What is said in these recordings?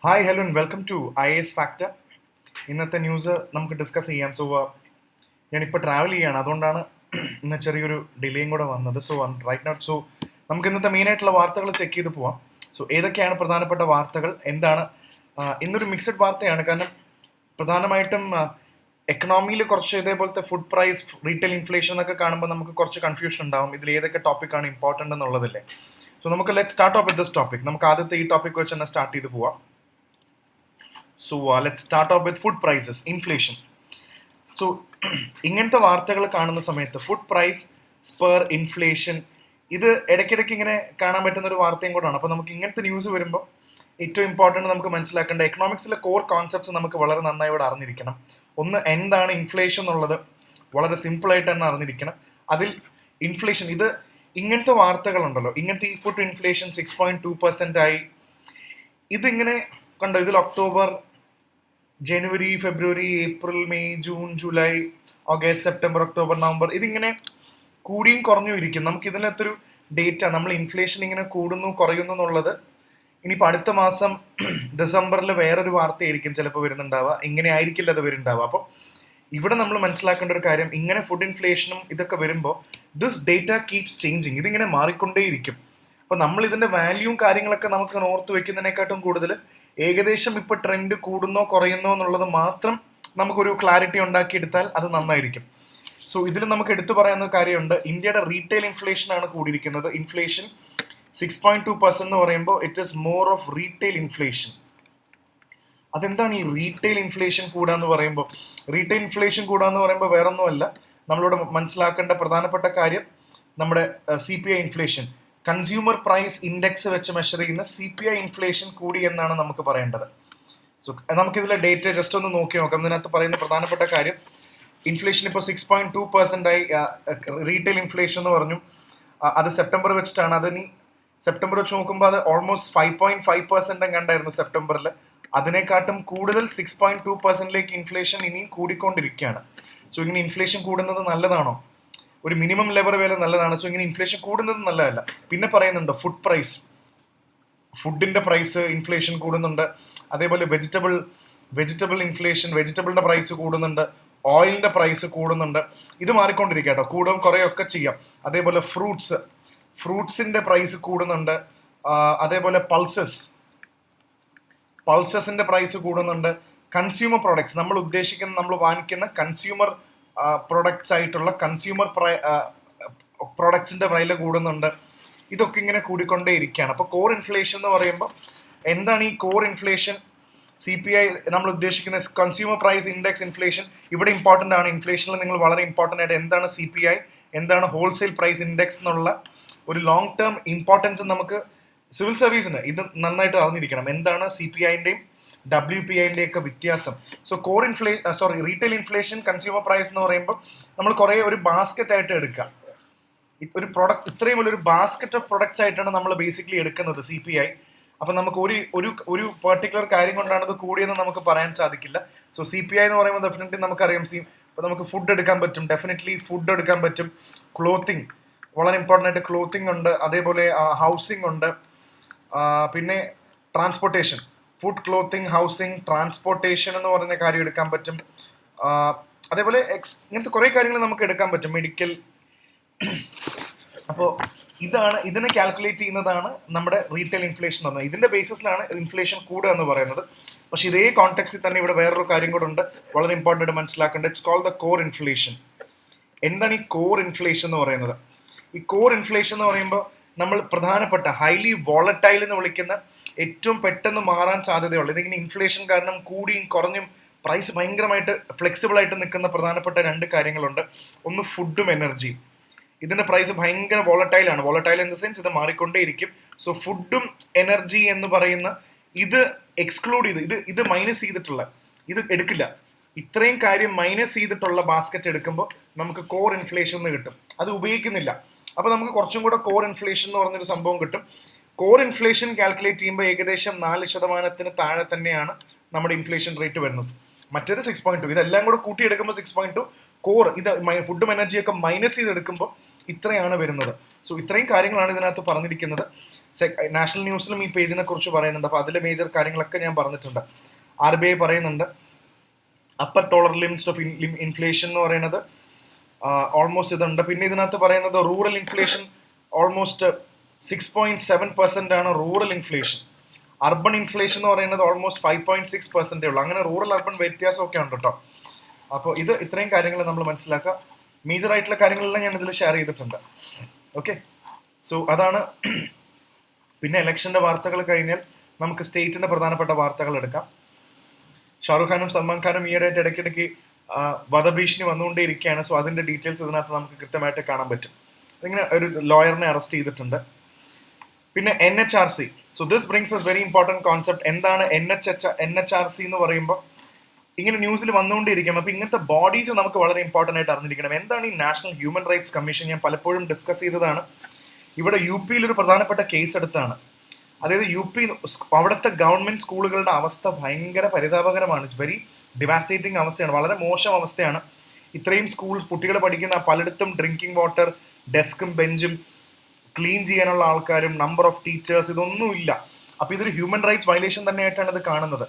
Hi hello and welcome to IAS factor. ഇന്നത്തെ news നമുക്ക് discuss ചെയ്യാം. ഞാനിപ്പോൾ ട്രാവൽ ചെയ്യാണ്, അതുകൊണ്ടാണ് ഇന്ന് ചെറിയൊരു ഡിലേയും കൂടെ വന്നത്. റൈറ്റ് നൗ നമുക്ക് ഇന്നത്തെ മെയിനായിട്ടുള്ള വാർത്തകൾ ചെക്ക് ചെയ്ത് പോവാം. ഏതൊക്കെയാണ് പ്രധാനപ്പെട്ട വാർത്തകൾ, എന്താണ് ഇന്നൊരു മിക്സഡ് വാർത്തയാണ്. കാരണം പ്രധാനമായിട്ടും എക്കണോമിയിൽ കുറച്ച് ഇതേപോലത്തെ ഫുഡ് പ്രൈസ്, റീറ്റെയിൽ ഇൻഫ്ലേഷൻ എന്നൊക്കെ കാണുമ്പോൾ നമുക്ക് കുറച്ച് കൺഫ്യൂഷൻ ഉണ്ടാവും, ഇതിൽ ഏതൊക്കെ ടോപ്പിക്കാണ് ഇമ്പോർട്ടൻ്റ് എന്നുള്ളതല്ലേ. നമുക്ക് let start off with this topic. നമുക്ക് ആദ്യത്തെ ഈ ടോപ്പിക് വെച്ച് തന്നെ സ്റ്റാർട്ട് ചെയ്ത് പോവാം. Let's start off with food prices, inflation. ഇങ്ങനത്തെ വാർത്തകൾ കാണുന്ന സമയത്ത് ഫുഡ് പ്രൈസ് സ്പെർ ഇൻഫ്ലേഷൻ, ഇത് ഇടയ്ക്കിടയ്ക്ക് ഇങ്ങനെ കാണാൻ പറ്റുന്ന ഒരു വാർത്തയും കൂടാണ്. അപ്പോൾ നമുക്ക് ഇങ്ങനത്തെ ന്യൂസ് വരുമ്പോൾ ഏറ്റവും ഇമ്പോർട്ടൻറ്റ് നമുക്ക് മനസ്സിലാക്കേണ്ട എക്കണോമിക്സിലെ കോർ കോൺസെപ്റ്റ്സ് നമുക്ക് വളരെ നന്നായി ഇവിടെ അറിഞ്ഞിരിക്കണം. ഒന്ന്, എന്താണ് ഇൻഫ്ലേഷൻ എന്നുള്ളത് വളരെ സിമ്പിളായിട്ട് തന്നെ അറിഞ്ഞിരിക്കണം. അതിൽ ഇൻഫ്ലേഷൻ, ഇത് ഇങ്ങനത്തെ വാർത്തകളുണ്ടല്ലോ, ഇങ്ങനത്തെ ഈ ഫുഡ് ഇൻഫ്ലേഷൻ 6.2% ആയി, ഇതിങ്ങനെ കണ്ടോ, ഇതിൽ ഒക്ടോബർ, ജനുവരി, ഫെബ്രുവരി, April, May, June, July, August, September, October, November, ഇതിങ്ങനെ കൂടിയും കുറഞ്ഞും ഇരിക്കും. നമുക്ക് ഇതിനകത്തൊരു ഡേറ്റ, നമ്മൾ ഇൻഫ്ലേഷൻ ഇങ്ങനെ കൂടുന്നു കുറയുന്നു എന്നുള്ളത് ഇനിയിപ്പോൾ അടുത്ത മാസം ഡിസംബറിൽ വേറൊരു വാർത്തയായിരിക്കും ചിലപ്പോൾ വരുന്നുണ്ടാവുക, ഇങ്ങനെ ആയിരിക്കില്ല അത് വരുന്നുണ്ടാവുക. അപ്പോൾ ഇവിടെ നമ്മൾ മനസ്സിലാക്കേണ്ട ഒരു കാര്യം, ഇങ്ങനെ ഫുഡ് ഇൻഫ്ലേഷനും ഇതൊക്കെ വരുമ്പോൾ ദിസ് ഡേറ്റ കീപ്സ് ചേഞ്ചിങ്, ഇതിങ്ങനെ മാറിക്കൊണ്ടേയിരിക്കും. അപ്പോൾ നമ്മൾ ഇതിൻ്റെ വാല്യൂവും കാര്യങ്ങളൊക്കെ നമുക്ക് ഓർത്ത് വെക്കുന്നതിനെക്കാട്ടും കൂടുതൽ ഏകദേശം ഇപ്പോൾ ട്രെൻഡ് കൂടുന്നോ കുറയുന്നോ എന്നുള്ളത് മാത്രം നമുക്കൊരു ക്ലാരിറ്റി ഉണ്ടാക്കിയെടുത്താൽ അത് നന്നായിരിക്കും. ഇതിൽ നമുക്ക് എടുത്തു പറയാവുന്ന കാര്യമുണ്ട്, ഇന്ത്യയുടെ റീറ്റെയിൽ ഇൻഫ്ലേഷൻ ആണ് കൂടിയിരിക്കുന്നത്. ഇൻഫ്ലേഷൻ 6.2% എന്ന് പറയുമ്പോൾ it is more of retail inflation. അതെന്താണ് ഈ റീറ്റെയിൽ ഇൻഫ്ലേഷൻ കൂടാന്ന് പറയുമ്പോൾ? റീറ്റെയിൽ ഇൻഫ്ലേഷൻ കൂടാന്ന് പറയുമ്പോൾ വേറൊന്നുമല്ല, നമ്മളിവിടെ മനസ്സിലാക്കേണ്ട പ്രധാനപ്പെട്ട കാര്യം, നമ്മുടെ CPI inflation, consumer price index വെച്ച് മെഷർ ചെയ്യുന്ന CPI ഇൻഫ്ലേഷൻ കൂടി എന്നാണ് നമുക്ക് പറയേണ്ടത്. നമുക്കിതിലെ ഡേറ്റ ജസ്റ്റ് ഒന്ന് നോക്കി നോക്കാം. ഇതിനകത്ത് പറയുന്ന പ്രധാനപ്പെട്ട കാര്യം, ഇൻഫ്ലേഷൻ ഇപ്പോൾ 6.2% ആയി. റീറ്റെയിൽ ഇൻഫ്ലേഷൻ എന്ന് പറഞ്ഞു, അത് സെപ്റ്റംബർ വെച്ചിട്ടാണ്. അതിനി സെപ്റ്റംബർ വെച്ച് നോക്കുമ്പോൾ അത് ഓൾമോസ്റ്റ് 5.5% കണ്ടായിരുന്നു സെപ്റ്റംബറിൽ. അതിനെക്കാട്ടും കൂടുതൽ 6.2%ലേക്ക് ഇൻഫ്ലേഷൻ ഇനിയും കൂടിക്കൊണ്ടിരിക്കുകയാണ്. ഇങ്ങനെ ഇൻഫ്ലേഷൻ കൂടുന്നത് നല്ലതാണോ? ഒരു മിനിമം ലെവൽ വരെ നല്ലതാണ്. ഇങ്ങനെ ഇൻഫ്ലേഷൻ കൂടുന്നത് നല്ലതല്ല. പിന്നെ പറയുന്നുണ്ട് ഫുഡ് പ്രൈസ്, ഫുഡിന്റെ പ്രൈസ് ഇൻഫ്ലേഷൻ കൂടുന്നുണ്ട്. അതേപോലെ വെജിറ്റബിൾ ഇൻഫ്ലേഷൻ, വെജിറ്റബിളിന്റെ പ്രൈസ് കൂടുന്നുണ്ട്, ഓയിലിന്റെ പ്രൈസ് കൂടുന്നുണ്ട്. ഇത് മാറിക്കൊണ്ടിരിക്കുക കേട്ടോ, കൂടും കുറയൊക്കെ ചെയ്യാം. അതേപോലെ ഫ്രൂട്ട്സിന്റെ പ്രൈസ് കൂടുന്നുണ്ട്. അതേപോലെ പൾസസിന്റെ പ്രൈസ് കൂടുന്നുണ്ട്. കൺസ്യൂമർ പ്രോഡക്ട്സ്, നമ്മൾ വാങ്ങിക്കുന്ന കൺസ്യൂമർ പ്രൊഡക്ട്സ് ആയിട്ടുള്ള കൺസ്യൂമർ പ്രൊഡക്ട്സിന്റെ വില കൂടുന്നുണ്ട്. ഇതൊക്കെ ഇങ്ങനെ കൂടിക്കൊണ്ടേ ഇരിക്കുകയാണ്. അപ്പോൾ കോർ ഇൻഫ്ലേഷൻ എന്ന് പറയുമ്പോൾ എന്താണ് ഈ കോർ ഇൻഫ്ലേഷൻ? CPI നമ്മൾ ഉദ്ദേശിക്കുന്ന കൺസ്യൂമർ പ്രൈസ് ഇൻഡെക്സ് ഇൻഫ്ലേഷൻ ഇവിടെ ഇമ്പോർട്ടൻ്റ് ആണ്. ഇൻഫ്ലേഷനിൽ നിങ്ങൾ വളരെ ഇമ്പോർട്ടൻ്റ് ആയിട്ട് എന്താണ് CPI, എന്താണ് ഹോൾസെയിൽ പ്രൈസ് ഇൻഡെക്സ് എന്നുള്ള ഒരു ലോങ് ടേം ഇമ്പോർട്ടൻസ് നമുക്ക് സിവിൽ സർവീസിന് ഇത് നന്നായിട്ട് അറിഞ്ഞിരിക്കണം. എന്താണ് CPIൻ്റെയും WPIൻ്റെ ഒക്കെ വ്യത്യാസം. റീറ്റെയിൽ ഇൻഫ്ലേഷൻ, കൺസ്യൂമർ പ്രൈസ് എന്ന് പറയുമ്പോൾ നമ്മൾ കുറേ ഒരു ബാസ്ക്കറ്റ് ആയിട്ട് എടുക്കുക. ഒരു പ്രൊഡക്റ്റ്, ഇത്രയും വലിയൊരു ബാസ്ക്കറ്റ് ഓഫ് പ്രൊഡക്ട്സ് ആയിട്ടാണ് നമ്മൾ ബേസിക്കലി എടുക്കുന്നത് CPI. അപ്പം നമുക്ക് ഒരു പെർട്ടിക്കുലർ കാര്യം കൊണ്ടാണ് ഇത് കൂടിയെന്ന് നമുക്ക് പറയാൻ സാധിക്കില്ല. CPI എന്ന് പറയുമ്പോൾ ഡെഫിനറ്റ്ലി നമുക്കറിയാം, ഇപ്പോൾ നമുക്ക് ഫുഡ് എടുക്കാൻ പറ്റും, ഡെഫിനറ്റ്ലി ഫുഡ് എടുക്കാൻ പറ്റും. ക്ലോത്തിങ്, വളരെ ഇമ്പോർട്ടൻ്റ് ആയിട്ട് ക്ലോത്തിങ് ഉണ്ട്. അതേപോലെ ഹൗസിംഗ് ഉണ്ട്. പിന്നെ transportation, food, clothing, housing, transportation എന്ന് പറഞ്ഞ കാര്യം എടുക്കാൻ പറ്റും. അതേപോലെ ഇങ്ങനത്തെ കുറേ കാര്യങ്ങൾ നമുക്ക് എടുക്കാൻ പറ്റും, മെഡിക്കൽ. അപ്പോൾ ഇതിനെ കാൽക്കുലേറ്റ് ചെയ്യുന്നതാണ് നമ്മുടെ റീറ്റെയിൽ ഇൻഫ്ലേഷൻ എന്ന് പറഞ്ഞത്. ഇതിന്റെ ബേസിസിലാണ് ഇൻഫ്ലേഷൻ കൂടുക എന്ന് പറയുന്നത്. പക്ഷെ ഇതേ കോണ്ടെക്സ്റ്റിൽ തന്നെ ഇവിടെ വേറൊരു കാര്യം കൂടെ ഉണ്ട്, വളരെ ഇമ്പോർട്ടൻ്റ് ആയിട്ട് മനസ്സിലാക്കേണ്ടത്. It's called the core inflation. എന്താണ് ഈ കോർ ഇൻഫ്ലേഷൻ എന്ന് പറയുന്നത്? ഈ കോർ ഇൻഫ്ലേഷൻ എന്ന് പറയുമ്പോൾ നമ്മൾ പ്രധാനപ്പെട്ട ഹൈലി വോളറ്റൈൽ എന്ന് വിളിക്കുന്ന, ഏറ്റവും പെട്ടെന്ന് മാറാൻ സാധ്യതയുള്ള, ഇതിങ്ങനെ ഇൻഫ്ലേഷൻ കാരണം കൂടിയും കുറഞ്ഞും പ്രൈസ് ഭയങ്കരമായിട്ട് ഫ്ലെക്സിബിൾ ആയിട്ട് നിൽക്കുന്ന പ്രധാനപ്പെട്ട രണ്ട് കാര്യങ്ങളുണ്ട്. ഒന്ന് ഫുഡും എനർജിയും. ഇതിന്റെ പ്രൈസ് ഭയങ്കര വോളറ്റൈലാണ്. വോളറ്റൈൽ ഇൻ ദ സെൻസ് ഇത് മാറിക്കൊണ്ടേയിരിക്കും. ഫുഡും എനർജി എന്ന് പറയുന്ന ഇത് എക്സ്ക്ലൂഡ് ചെയ്ത്, ഇത് മൈനസ് ചെയ്തിട്ടുള്ള, ഇത് എടുക്കില്ല. ഇത്രയും കാര്യം മൈനസ് ചെയ്തിട്ടുള്ള ബാസ്ക്കറ്റ് എടുക്കുമ്പോൾ നമുക്ക് കോർ ഇൻഫ്ലേഷൻ എന്ന് കിട്ടും. അത് ഉപയോഗിക്കുന്നില്ല. അപ്പോൾ നമുക്ക് കുറച്ചും കൂടെ കോർ ഇൻഫ്ലേഷൻ എന്ന് പറഞ്ഞൊരു സംഭവം കിട്ടും. കോർ ഇൻഫ്ലേഷൻ കാൽക്കുലേറ്റ് ചെയ്യുമ്പോൾ ഏകദേശം 4% താഴെ തന്നെയാണ് നമ്മുടെ ഇൻഫ്ലേഷൻ റേറ്റ് വരുന്നത്. മറ്റേത് 6.2. ഇതെല്ലാം കൂടെ കൂട്ടിയെടുക്കുമ്പോൾ 6.2, കോർ ഇത് ഫുഡും എനർജിയൊക്കെ മൈനസ് ചെയ്തെടുക്കുമ്പോൾ ഇത്രയാണ് വരുന്നത്. സോ ഇത്രയും കാര്യങ്ങളാണ് ഇതിനകത്ത് പറഞ്ഞിരിക്കുന്നത്. നാഷണൽ ന്യൂസിലും ഈ പേജിനെ കുറിച്ച് പറയുന്നുണ്ട്. അപ്പോൾ അതിലെ മേജർ കാര്യങ്ങളൊക്കെ ഞാൻ പറഞ്ഞിട്ടുണ്ട്. RBI പറയുന്നുണ്ട് അപ്പർ ടോളർ ലിമിറ്റ്സ് ഓഫ് ഇൻഫ്ലേഷൻ എന്ന് പറയുന്നത് ഓൾമോസ്റ്റ് ഇതുണ്ട്. പിന്നെ ഇതിനകത്ത് പറയുന്നത് റൂറൽ ഇൻഫ്ലേഷൻ ഓൾമോസ്റ്റ് 6.7% ആണ് റൂറൽ ഇൻഫ്ലേഷൻ. അർബൻ ഇൻഫ്ലേഷൻ എന്ന് പറയുന്നത് ഓൾമോസ്റ്റ് 5.6% ഉള്ളൂ. അങ്ങനെ റൂറൽ അർബൻ വ്യത്യാസമൊക്കെ ഉണ്ട് കേട്ടോ. അപ്പോൾ ഇത്രയും കാര്യങ്ങൾ നമ്മൾ മനസ്സിലാക്കുക. മേജർ ആയിട്ടുള്ള കാര്യങ്ങളെല്ലാം ഞാൻ ഇതിൽ ഷെയർ ചെയ്തിട്ടുണ്ട്. ഓക്കെ, സോ അതാണ്. പിന്നെ ഇലക്ഷൻ്റെ വാർത്തകൾ കഴിഞ്ഞാൽ നമുക്ക് സ്റ്റേറ്റിൻ്റെ പ്രധാനപ്പെട്ട വാർത്തകൾ എടുക്കാം. ഷാറുഖ് ഖാനും സൽമാൻ ഖാനും ഈയിടെയായിട്ട് ഇടയ്ക്കിടയ്ക്ക് വധഭീഷണി വന്നുകൊണ്ടേയിരിക്കുകയാണ്. സോ അതിൻ്റെ ഡീറ്റെയിൽസ് ഇതിനകത്ത് നമുക്ക് കൃത്യമായിട്ട് കാണാൻ പറ്റും. ഇങ്ങനെ ഒരു ലോയറിനെ അറസ്റ്റ് ചെയ്തിട്ടുണ്ട്. പിന്നെ NHRC. So this brings S very important concept. എന്താണ് NHRC എന്ന് പറയുമ്പോൾ ഇങ്ങനെ ന്യൂസിൽ വന്നുകൊണ്ടിരിക്കും. അപ്പോൾ ഇങ്ങനത്തെ ബോഡീസ് നമുക്ക് വളരെ ഇമ്പോർട്ടൻ്റ് ആയിട്ട് അറിഞ്ഞിരിക്കണം. എന്താണ് ഈ നാഷണൽ ഹ്യൂമൻ റൈറ്റ്സ് കമ്മീഷൻ? ഞാൻ പലപ്പോഴും ഡിസ്കസ് ചെയ്തതാണ്. ഇവിടെ UP-യിൽ ഒരു പ്രധാനപ്പെട്ട കേസ് എടുത്താണ്. അതായത് UP അവിടുത്തെ ഗവൺമെൻറ് സ്കൂളുകളുടെ അവസ്ഥ ഭയങ്കര പരിതാപകരമാണ്. ഇറ്റ്സ് വെരി ഡിവാസ്റ്റേറ്റിംഗ് അവസ്ഥയാണ്, വളരെ മോശം അവസ്ഥയാണ്. ഇത്രയും കുട്ടികൾ പഠിക്കുന്ന പലയിടത്തും ഡ്രിങ്കിങ് വാട്ടർ, ഡെസ്കും ബെഞ്ചും ക്ലീൻ ചെയ്യാനുള്ള ആൾക്കാരും നമ്പർ ഓഫ് ടീച്ചേഴ്സ് ഇതൊന്നുമില്ല. അപ്പോൾ ഇതൊരു ഹ്യൂമൻ റൈറ്റ്സ് വയലേഷൻ തന്നെയായിട്ടാണ് ഇത് കാണുന്നത്.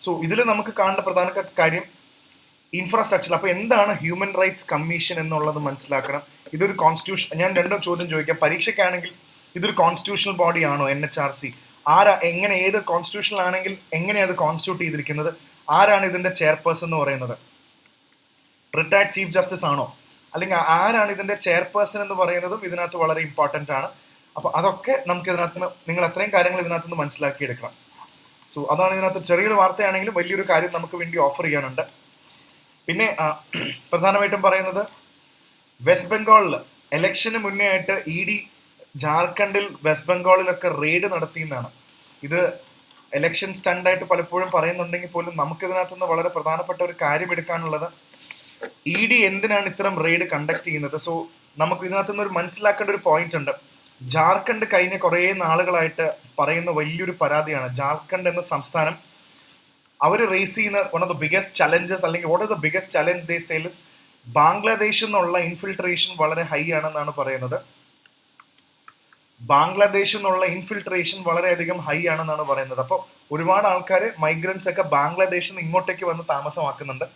സോ ഇതിൽ നമുക്ക് കാണേണ്ട പ്രധാന കാര്യം ഇൻഫ്രാസ്ട്രക്ചർ. അപ്പോൾ എന്താണ് ഹ്യൂമൻ റൈറ്റ്സ് കമ്മീഷൻ എന്നുള്ളത് മനസ്സിലാക്കണം. ഇതൊരു കോൺസ്റ്റിറ്റ്യൂഷൻ. ഞാൻ രണ്ടും ചോദ്യം ചോദിക്കാം. പരീക്ഷയ്ക്കാണെങ്കിൽ ഇതൊരു കോൺസ്റ്റിറ്റ്യൂഷണൽ ബോഡി ആണോ NHRC? ഏത് കോൺസ്റ്റിറ്റ്യൂഷണൽ ആണെങ്കിൽ എങ്ങനെയാണ് അത് കോൺസ്റ്റിറ്റ്യൂട്ട് ചെയ്തിരിക്കുന്നത്? ആരാണ് ഇതിന്റെ ചെയർപേഴ്സൺ എന്ന് പറയുന്നത്? റിട്ടയർഡ് ചീഫ് ജസ്റ്റിസ് ആണോ? അല്ലെങ്കിൽ ആരാണ് ഇതിന്റെ ചെയർപേഴ്സൺ എന്ന് പറയുന്നതും ഇതിനകത്ത് വളരെ ഇമ്പോർട്ടൻ്റ് ആണ്. അപ്പോൾ അതൊക്കെ നമുക്ക് ഇതിനകത്ത് നിങ്ങൾ അത്രയും കാര്യങ്ങൾ ഇതിനകത്ത് നിന്ന് മനസ്സിലാക്കിയെടുക്കണം. സോ അതാണ് ഇതിനകത്ത് ചെറിയൊരു വാർത്തയാണെങ്കിലും വലിയൊരു കാര്യം നമുക്ക് വേണ്ടി ഓഫർ ചെയ്യാനുണ്ട്. പിന്നെ പ്രധാനമായിട്ടും പറയുന്നത് വെസ്റ്റ് ബംഗാളിൽ ഇലക്ഷന് മുന്നേ ആയിട്ട് ED ജാർഖണ്ഡിൽ വെസ്റ്റ് ബംഗാളിലൊക്കെ റെയ്ഡ് നടത്തിയെന്നാണ്. ഇത് ഇലക്ഷൻ സ്റ്റണ്ടായിട്ട് പലപ്പോഴും പറയുന്നുണ്ടെങ്കിൽ പോലും നമുക്കിതിനകത്ത് നിന്ന് വളരെ പ്രധാനപ്പെട്ട ഒരു കാര്യം എടുക്കാനുള്ളത് ED എന്തിനാണ് ഇത്തരം റെയ്ഡ് കണ്ടക്ട് ചെയ്യുന്നത്? സോ നമുക്ക് ഇതിനകത്ത് നിന്ന് ഒരു മനസ്സിലാക്കേണ്ട ഒരു പോയിന്റ് ഉണ്ട്. ജാർഖണ്ഡ് കഴിഞ്ഞ കുറേ നാളുകളായിട്ട് പറയുന്ന വലിയൊരു പരാതിയാണ്. ജാർഖണ്ഡ് എന്ന സംസ്ഥാനം അവർ റേസ് ചെയ്യുന്ന one of the biggest challenges, അല്ലെങ്കിൽ what are the biggest challenge they say is ബാംഗ്ലാദേശിൽ നിന്നുള്ള ഇൻഫിൽട്രേഷൻ വളരെ ഹൈ ആണെന്നാണ് പറയുന്നത്. ബാംഗ്ലാദേശിൽ നിന്നുള്ള ഇൻഫിൽട്രേഷൻ വളരെയധികം ഹൈ ആണെന്നാണ് പറയുന്നത്. അപ്പോൾ ഒരുപാട് ആൾക്കാർ മൈഗ്രൻസ് ഒക്കെ ബാംഗ്ലാദേശിൽ നിന്ന് ഇങ്ങോട്ടേക്ക് വന്ന് താമസമാക്കുന്നുണ്ട്.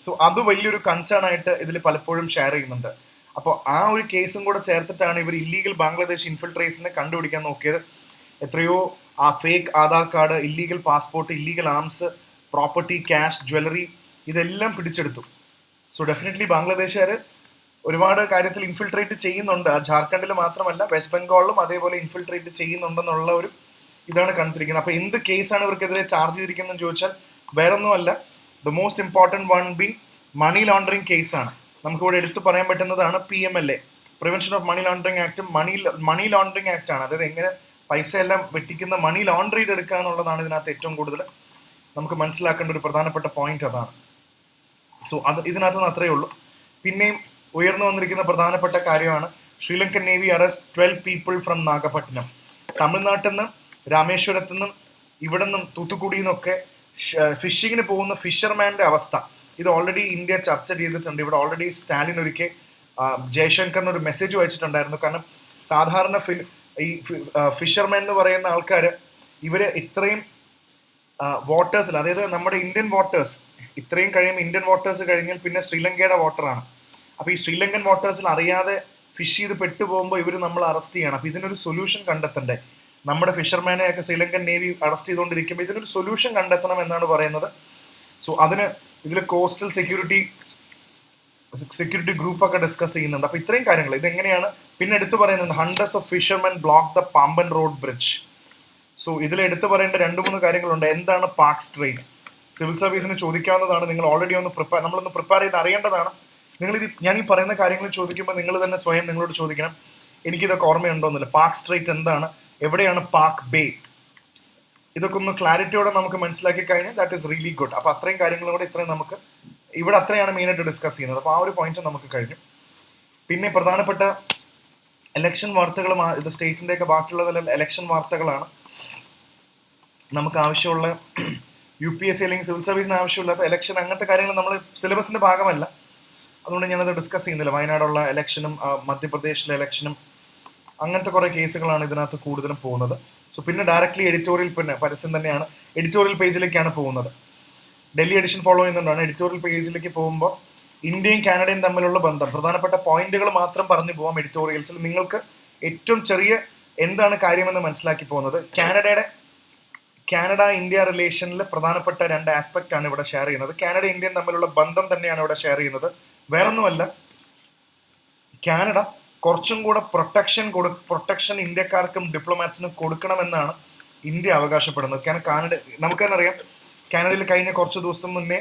സോ അത് വലിയൊരു കൺസേൺ ആയിട്ട് ഇതിൽ പലപ്പോഴും ഷെയർ ചെയ്യുന്നുണ്ട്. അപ്പോൾ ആ ഒരു കേസും കൂടെ ചേർത്തിട്ടാണ് ഇവർ ഇല്ലീഗൽ ബാംഗ്ലാദേശ് ഇൻഫിൽട്രേഷനെ കണ്ടുപിടിക്കാൻ നോക്കിയത്. എത്രയോ ആ fake Aadhaar card, illegal passport, illegal arms, property, cash, jewellery ഇതെല്ലാം പിടിച്ചെടുത്തു. സോ ഡെഫിനറ്റ്ലി ബാംഗ്ലാദേശുകാർ ഒരുപാട് കാര്യത്തിൽ ഇൻഫിൽട്രേറ്റ് ചെയ്യുന്നുണ്ട്. ജാർഖണ്ഡിൽ മാത്രമല്ല വെസ്റ്റ് ബംഗാളിലും അതേപോലെ ഇൻഫിൽട്രേറ്റ് ചെയ്യുന്നുണ്ടെന്നുള്ള ഒരു ഇതാണ് കണ്ടിരിക്കുന്നത്. അപ്പോൾ എന്ത് കേസാണ് ഇവർക്കെതിരെ ചാർജ് ചെയ്തിരിക്കുന്നതെന്ന് ചോദിച്ചാൽ വേറൊന്നുമല്ല, the most important one being money laundering കേസാണ്. നമുക്കിവിടെ എടുത്തു പറയാൻ പറ്റുന്നതാണ് PMLA, prevention of money laundering ആക്റ്റും മണി ലോണ്ടറിങ് ആക്ട് ആണ്. അതായത് എങ്ങനെ പൈസ എല്ലാം വെട്ടിക്കുന്ന മണി ലോണ്ടർ ചെയ്തെടുക്കുക എന്നുള്ളതാണ് ഇതിനകത്ത് ഏറ്റവും കൂടുതൽ നമുക്ക് മനസ്സിലാക്കേണ്ട ഒരു പ്രധാനപ്പെട്ട പോയിന്റ് അതാണ്. സോ ഇതിനകത്ത് നിന്ന് അത്രയേ ഉള്ളൂ. പിന്നെയും ഉയർന്നു വന്നിരിക്കുന്ന പ്രധാനപ്പെട്ട കാര്യമാണ് Sri Lankan navy arrest 12 people from Nagapattinam. തമിഴ്നാട്ടിൽ നിന്നും രാമേശ്വരത്തു നിന്നും ഇവിടെ നിന്നും തൂത്തുക്കുടിയിൽ നിന്നൊക്കെ ഫിഷിങ്ങിന് പോകുന്ന ഫിഷർമാൻ്റെ അവസ്ഥ ഇത് ഓൾറെഡി ഇന്ത്യ ചർച്ച ചെയ്തിട്ടുണ്ട്. ഇവിടെ ഓൾറെഡി സ്റ്റാലിൻ ഒരിക്കൽ ജയശങ്കറിന് ഒരു മെസ്സേജ് വായിച്ചിട്ടുണ്ടായിരുന്നു. കാരണം സാധാരണ ഈ ഫിഷർമാൻ എന്ന് പറയുന്ന ആൾക്കാർ ഇവർ ഇത്രയും വാട്ടേഴ്സിൽ, അതായത് നമ്മുടെ ഇന്ത്യൻ വാട്ടേഴ്സ് ഇത്രയും കഴിയുമ്പോൾ ഇന്ത്യൻ വാട്ടേഴ്സ് കഴിഞ്ഞാൽ പിന്നെ ശ്രീലങ്കയുടെ വാട്ടറാണ്. അപ്പോൾ ഈ ശ്രീലങ്കൻ വാട്ടേഴ്സിൽ അറിയാതെ ഫിഷ് ചെയ്ത് പെട്ടുപോകുമ്പോൾ ഇവർ നമ്മൾ അറസ്റ്റ് ചെയ്യണം. അപ്പോൾ ഇതിനൊരു സൊല്യൂഷൻ കണ്ടെത്തണ്ടേ? നമ്മുടെ ഫിഷർമാനെയൊക്കെ ശ്രീലങ്കൻ നേവി അറസ്റ്റ് ചെയ്തുകൊണ്ടിരിക്കുമ്പോൾ ഇതിനൊരു സൊല്യൂഷൻ കണ്ടെത്തണം എന്നാണ് പറയുന്നത്. സോ അതിന് ഇതിൽ കോസ്റ്റൽ സെക്യൂരിറ്റി ഗ്രൂപ്പൊക്കെ ഡിസ്കസ് ചെയ്യുന്നുണ്ട്. അപ്പോൾ ഇത്രയും കാര്യങ്ങൾ ഇതെങ്ങനെയാണ്. പിന്നെ എടുത്തു പറയുന്നുണ്ട് hundreds of fishermen block the Pamban road bridge. So ഇതിൽ എടുത്തു പറയേണ്ട 2-3 കാര്യങ്ങളുണ്ട്. എന്താണ് പാർക്ക് സ്ട്രെയിറ്റ്? സിവിൽ സർവീസിന് ചോദിക്കാവുന്നതാണ്. നിങ്ങൾ ഓൾറെഡി നമ്മളൊന്ന് പ്രിപ്പയർ ചെയ്ത് അറിയേണ്ടതാണ്. ഞാൻ ഈ പറയുന്ന കാര്യങ്ങൾ ചോദിക്കുമ്പോൾ നിങ്ങൾ തന്നെ സ്വയം നിങ്ങളോട് ചോദിക്കണം, എനിക്കിതൊക്കെ ഓർമ്മയുണ്ടോന്നില്ല. പാർക്ക് സ്ട്രെയിറ്റ് എന്താണ്? എവിടെയാണ് പാർക്ക് ബേ? ഇതൊക്കെ ഒന്ന് ക്ലാരിറ്റിയോടെ നമുക്ക് മനസ്സിലാക്കി കഴിഞ്ഞാൽ ദാറ്റ് ഈസ് റിയലി ഗുഡ്. അപ്പോൾ അത്രയും കാര്യങ്ങളും കൂടെ ഇത്രയും നമുക്ക് ഇവിടെ അത്രയാണ് മെയിനായിട്ട് ഡിസ്കസ് ചെയ്യുന്നത്. അപ്പോൾ ആ ഒരു പോയിന്റ് നമുക്ക് കഴിഞ്ഞു. പിന്നെ പ്രധാനപ്പെട്ട ഇലക്ഷൻ വാർത്തകളും ഇത് സ്റ്റേറ്റിൻ്റെയൊക്കെ ബാക്കിയുള്ളതെല്ലാം ഇലക്ഷൻ വാർത്തകളാണ്. നമുക്ക് ആവശ്യമുള്ള UPSC അല്ലെങ്കിൽ സിവിൽ സർവീസിന് ആവശ്യമില്ലാത്ത ഇലക്ഷൻ അങ്ങനത്തെ കാര്യങ്ങൾ നമ്മൾ സിലബസിൻ്റെ ഭാഗമല്ല. അതുകൊണ്ട് ഞാനത് ഡിസ്കസ് ചെയ്യുന്നില്ല. വയനാടുള്ള ഇലക്ഷനും മധ്യപ്രദേശിലെ ഇലക്ഷനും അങ്ങനത്തെ കുറേ കേസുകളാണ് ഇതിനകത്ത് കൂടുതലും പോകുന്നത്. സോ പിന്നെ ഡയറക്റ്റ്ലി എഡിറ്റോറിയൽ, പിന്നെ പരസ്യം തന്നെയാണ്, എഡിറ്റോറിയൽ പേജിലേക്കാണ് പോകുന്നത്. ഡൽഹി എഡിഷൻ ഫോളോ ചെയ്യുന്നതുകൊണ്ടാണ് എഡിറ്റോറിയൽ പേജിലേക്ക് പോകുമ്പോൾ ഇന്ത്യയും കാനഡയും തമ്മിലുള്ള ബന്ധം, പ്രധാനപ്പെട്ട പോയിന്റുകൾ മാത്രം പറഞ്ഞു പോകാം എഡിറ്റോറിയൽസിൽ. നിങ്ങൾക്ക് ഏറ്റവും ചെറിയ എന്താണ് കാര്യമെന്ന് മനസ്സിലാക്കി പോകുന്നത്. കാനഡ ഇന്ത്യ റിലേഷനിൽ പ്രധാനപ്പെട്ട 2 ആസ്പെക്റ്റ് ആണ് ഇവിടെ ഷെയർ ചെയ്യുന്നത്. കാനഡ ഇന്ത്യയും തമ്മിലുള്ള ബന്ധം തന്നെയാണ് ഇവിടെ ഷെയർ ചെയ്യുന്നത്. വേറൊന്നുമല്ല, കാനഡ കുറച്ചും കൂടെ പ്രൊട്ടക്ഷൻ ഇന്ത്യക്കാർക്കും ഡിപ്ലോമാറ്റ്സിനും കൊടുക്കണമെന്നാണ് ഇന്ത്യ അവകാശപ്പെടുന്നത്. കാരണം നമുക്ക് തന്നെ അറിയാം, കാനഡയിൽ കഴിഞ്ഞ കുറച്ച് ദിവസം മുന്നേ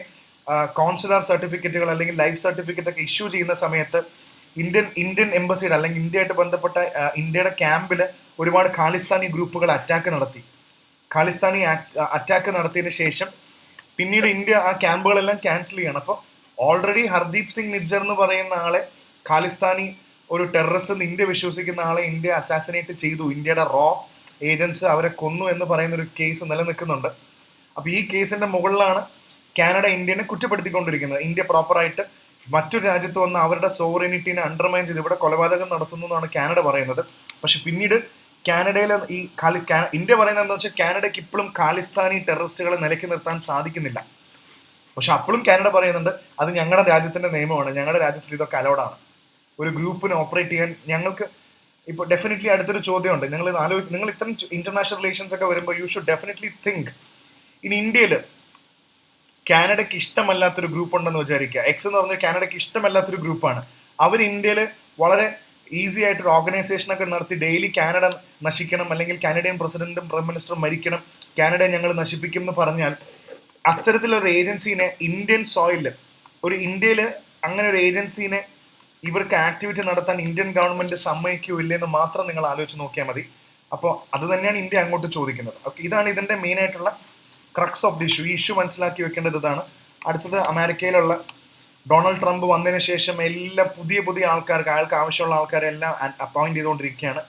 കോൺസുലർ സർട്ടിഫിക്കറ്റുകൾ അല്ലെങ്കിൽ ലൈഫ് സർട്ടിഫിക്കറ്റ് ഒക്കെ ഇഷ്യൂ ചെയ്യുന്ന സമയത്ത് ഇന്ത്യൻ എംബസിയുടെ അല്ലെങ്കിൽ ഇന്ത്യയായിട്ട് ബന്ധപ്പെട്ട ഇന്ത്യയുടെ ക്യാമ്പിൽ ഒരുപാട് ഖാലിസ്ഥാനി ഗ്രൂപ്പുകൾ അറ്റാക്ക് നടത്തി. ഖാലിസ്ഥാനി അറ്റാക്ക് നടത്തിയതിന് ശേഷം പിന്നീട് ഇന്ത്യ ആ ക്യാമ്പുകളെല്ലാം ക്യാൻസൽ ചെയ്യണം. അപ്പോൾ ഓൾറെഡി ഹർദീപ് സിംഗ് നിജ്ജർ എന്ന് പറയുന്ന ആളെ, ഖാലിസ്ഥാനി ഒരു ടെററിസ്റ്റ് എന്ന് ഇന്ത്യ വിശ്വസിക്കുന്ന ആളെ ഇന്ത്യ അസാസിനേറ്റ് ചെയ്തു. ഇന്ത്യയുടെ ഏജൻസ് അവരെ കൊന്നു എന്ന് പറയുന്ന ഒരു കേസ് നിലനിൽക്കുന്നുണ്ട്. അപ്പോൾ ഈ കേസിന്റെ മുകളിലാണ് കാനഡ ഇന്ത്യനെ കുറ്റപ്പെടുത്തിക്കൊണ്ടിരിക്കുന്നത്. ഇന്ത്യ പ്രോപ്പറായിട്ട് മറ്റൊരു രാജ്യത്ത് വന്ന് അവരുടെ സോവറിനിറ്റിനെ അണ്ടർമൈൻ ചെയ്ത് ഇവിടെ കൊലപാതകം നടത്തുന്നു എന്നാണ് കാനഡ പറയുന്നത്. പക്ഷെ പിന്നീട് കാനഡയിലെ ഇന്ത്യ പറയുന്നത് എന്താ വെച്ചാൽ, കാനഡയ്ക്ക് ഇപ്പോഴും ഖാലിസ്ഥാനി ടെററിസ്റ്റുകളെ നിലയ്ക്ക് നിർത്താൻ സാധിക്കുന്നില്ല. പക്ഷെ അപ്പോഴും കാനഡ പറയുന്നുണ്ട് അത് ഞങ്ങളുടെ രാജ്യത്തിന്റെ നിയമമാണ്, ഞങ്ങളുടെ രാജ്യത്തിൽ ഇതൊക്കെ അലൗഡാണ്. ഒരു ഗ്രൂപ്പിന് ഓപ്പറേറ്റ് ചെയ്യാൻ ഞങ്ങൾക്ക് ഇപ്പോൾ ഡെഫിനറ്റ്ലി അടുത്തൊരു ചോദ്യമുണ്ട്. നിങ്ങൾ ഇത്തരം ഇന്റർനാഷണൽ റിലേഷൻസ് ഒക്കെ വരുമ്പോൾ യു ഷുഡ് ഡെഫിനറ്റ്ലി തിങ്ക്, ഇനി ഇന്ത്യയിൽ കാനഡയ്ക്ക് ഇഷ്ടമല്ലാത്തൊരു ഗ്രൂപ്പ് ഉണ്ടെന്ന് വിചാരിക്കുക. എക്സ് എന്ന് പറഞ്ഞാൽ കാനഡയ്ക്ക് ഇഷ്ടമല്ലാത്തൊരു ഗ്രൂപ്പാണ്. അവർ ഇന്ത്യയിൽ വളരെ ഈസി ആയിട്ടൊരു ഓർഗനൈസേഷനൊക്കെ നടത്തി ഡെയിലി കാനഡ നശിക്കണം, അല്ലെങ്കിൽ കാനഡിയൻ പ്രസിഡന്റും പ്രൈം മിനിസ്റ്ററും മരിക്കണം, കാനഡയെ ഞങ്ങൾ നശിപ്പിക്കും എന്ന് പറഞ്ഞാൽ അത്തരത്തിലൊരു ഏജൻസീനെ ഇന്ത്യൻ സോയിലിൽ, ഒരു ഇന്ത്യയിൽ അങ്ങനെ ഒരു ഏജൻസീനെ ഇവർക്ക് ആക്ടിവിറ്റി നടത്താൻ ഇന്ത്യൻ ഗവൺമെന്റ് സമ്മതിക്കൂ ഇല്ലെന്ന് മാത്രം നിങ്ങൾ ആലോചിച്ച് നോക്കിയാൽ മതി. അപ്പോൾ അത് തന്നെയാണ് ഇന്ത്യ അങ്ങോട്ട് ചോദിക്കുന്നത്. ഓക്കെ, ഇതാണ് ഇതിന്റെ മെയിൻ ആയിട്ടുള്ള ക്രക്സ് ഓഫ് ദി ഇഷ്യൂ. ഈ ഇഷ്യൂ മനസ്സിലാക്കി വെക്കേണ്ടത് ഇതാണ്. അടുത്തത് അമേരിക്കയിലുള്ള ഡൊണാൾഡ് ട്രംപ് വന്നതിന് ശേഷം എല്ലാം പുതിയ ആൾക്കാർക്ക്, അയാൾക്ക് ആവശ്യമുള്ള ആൾക്കാരെല്ലാം അപ്പോയിന്റ് ചെയ്തുകൊണ്ടിരിക്കുകയാണ്.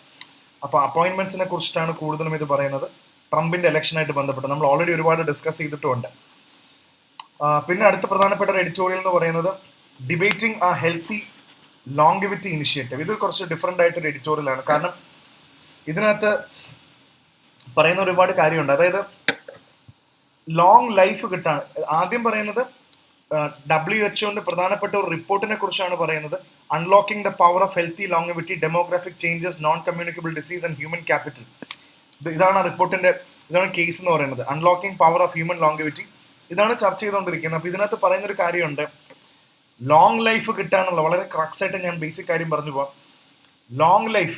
അപ്പോൾ അപ്പോയിന്റ്മെന്റ്സിനെ കുറിച്ചിട്ടാണ് കൂടുതലും ഇത് പറയുന്നത്, ട്രംപിന്റെ ഇലക്ഷനായിട്ട് ബന്ധപ്പെട്ട്. നമ്മൾ ഓൾറെഡി ഒരുപാട് ഡിസ്കസ് ചെയ്തിട്ടുമുണ്ട്. പിന്നെ അടുത്ത പ്രധാനപ്പെട്ട ഒരു എഡിറ്റോറിയൽ എന്ന് പറയുന്നത് ഡിബേറ്റിംഗ് ആ ഹെൽത്തി ലോങ്ഗിവിറ്റി ഇനിഷ്യേറ്റീവ്. ഇത് കുറച്ച് ഡിഫറെന്റ് ആയിട്ടൊരു എഡിറ്റോറിയലാണ്. കാരണം ഇതിനകത്ത് പറയുന്ന ഒരുപാട് കാര്യമുണ്ട്. അതായത് ലോങ് ലൈഫ് കിട്ടാൻ, ആദ്യം പറയുന്നത് WHO പ്രധാനപ്പെട്ട ഒരു റിപ്പോർട്ടിനെ കുറിച്ചാണ് പറയുന്നത്. Unlocking the power of healthy longevity, demographic changes, non communicable disease and human capital. ഇതാണ് ആ റിപ്പോർട്ടിന്റെ, ഇതാണ് കേസ് എന്ന് പറയുന്നത്. Unlocking power of human longevity, ഇതാണ് ചർച്ച ചെയ്തുകൊണ്ടിരിക്കുന്നത്. അപ്പോൾ ഇതിനകത്ത് പറയുന്നൊരു കാര്യമുണ്ട്, ലോങ് ലൈഫ് കിട്ടാനുള്ള വളരെ ക്രക്സ് ആയിട്ട് ഞാൻ ബേസിക് കാര്യം പറഞ്ഞു പോവാം. ലോങ് ലൈഫ്,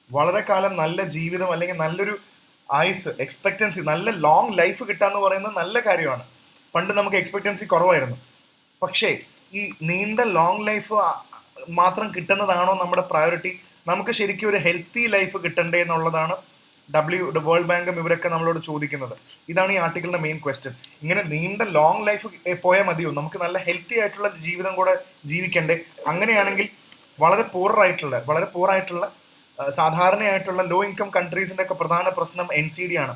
വളരെ കാലം നല്ല ജീവിതം അല്ലെങ്കിൽ നല്ലൊരു ആയുസ്, എക്സ്പെക്ടൻസി, നല്ല ലോങ് ലൈഫ് കിട്ടാന്ന് പറയുന്നത് നല്ല കാര്യമാണ്. പണ്ട് നമുക്ക് എക്സ്പെക്ടൻസി കുറവായിരുന്നു. പക്ഷേ ഈ നീണ്ട ലോങ് ലൈഫ് മാത്രം നമ്മുടെ പ്രയോറിറ്റി? നമുക്ക് ശരിക്കും ഒരു ഹെൽത്തി ലൈഫ് കിട്ടണ്ടേ എന്നുള്ളതാണ് വേൾഡ് ബാങ്കും ഇവരൊക്കെ നമ്മളോട് ചോദിക്കുന്നത്. ഇതാണ് ഈ ആർട്ടിക്കിളിന്റെ മെയിൻ ക്വസ്റ്റ്യൻ. ഇങ്ങനെ നീണ്ട ലോങ് ലൈഫ് പോയാൽ മതിയോ? നമുക്ക് നല്ല ഹെൽത്തി ആയിട്ടുള്ള ജീവിതം കൂടെ ജീവിക്കണ്ടേ? അങ്ങനെയാണെങ്കിൽ വളരെ പൂറായിട്ടുള്ള സാധാരണയായിട്ടുള്ള ലോ ഇൻകം കൺട്രീസിന്റെ ഒക്കെ പ്രധാന പ്രശ്നം NCD ആണ്,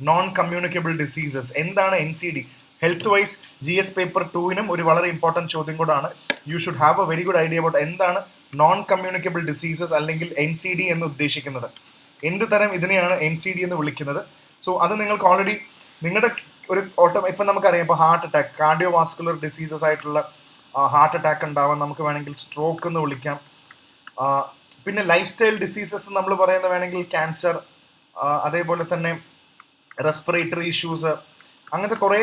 നോൺ കമ്മ്യൂണിക്കബിൾ ഡിസീസസ്. എന്താണ് NCD? Health wise GS paper 2-നും ഒരു വളരെ ഇമ്പോർട്ടൻറ്റ് ചോദ്യം കൂടാണ്. You should have a very good idea about എന്താണ് നോൺ കമ്മ്യൂണിക്കബിൾ ഡിസീസസ് അല്ലെങ്കിൽ NCD എന്ന് ഉദ്ദേശിക്കുന്നത്. എന്ത് തരം ഇതിനെയാണ് NCD എന്ന് വിളിക്കുന്നത്? സോ അത് നിങ്ങൾക്ക് ഓൾറെഡി നിങ്ങളുടെ ഒരു ഇപ്പം നമുക്കറിയാം, ഇപ്പോൾ heart attack, cardio vascular diseases ആയിട്ടുള്ള ഹാർട്ട് അറ്റാക്ക് ഉണ്ടാവാൻ നമുക്ക് വേണമെങ്കിൽ സ്ട്രോക്ക് എന്ന് വിളിക്കാം. പിന്നെ ലൈഫ് സ്റ്റൈൽ ഡിസീസസ് നമ്മൾ പറയുന്ന വേണമെങ്കിൽ ക്യാൻസർ, അതേപോലെ തന്നെ റെസ്പിറേറ്ററി ഇഷ്യൂസ്, അങ്ങനത്തെ കുറേ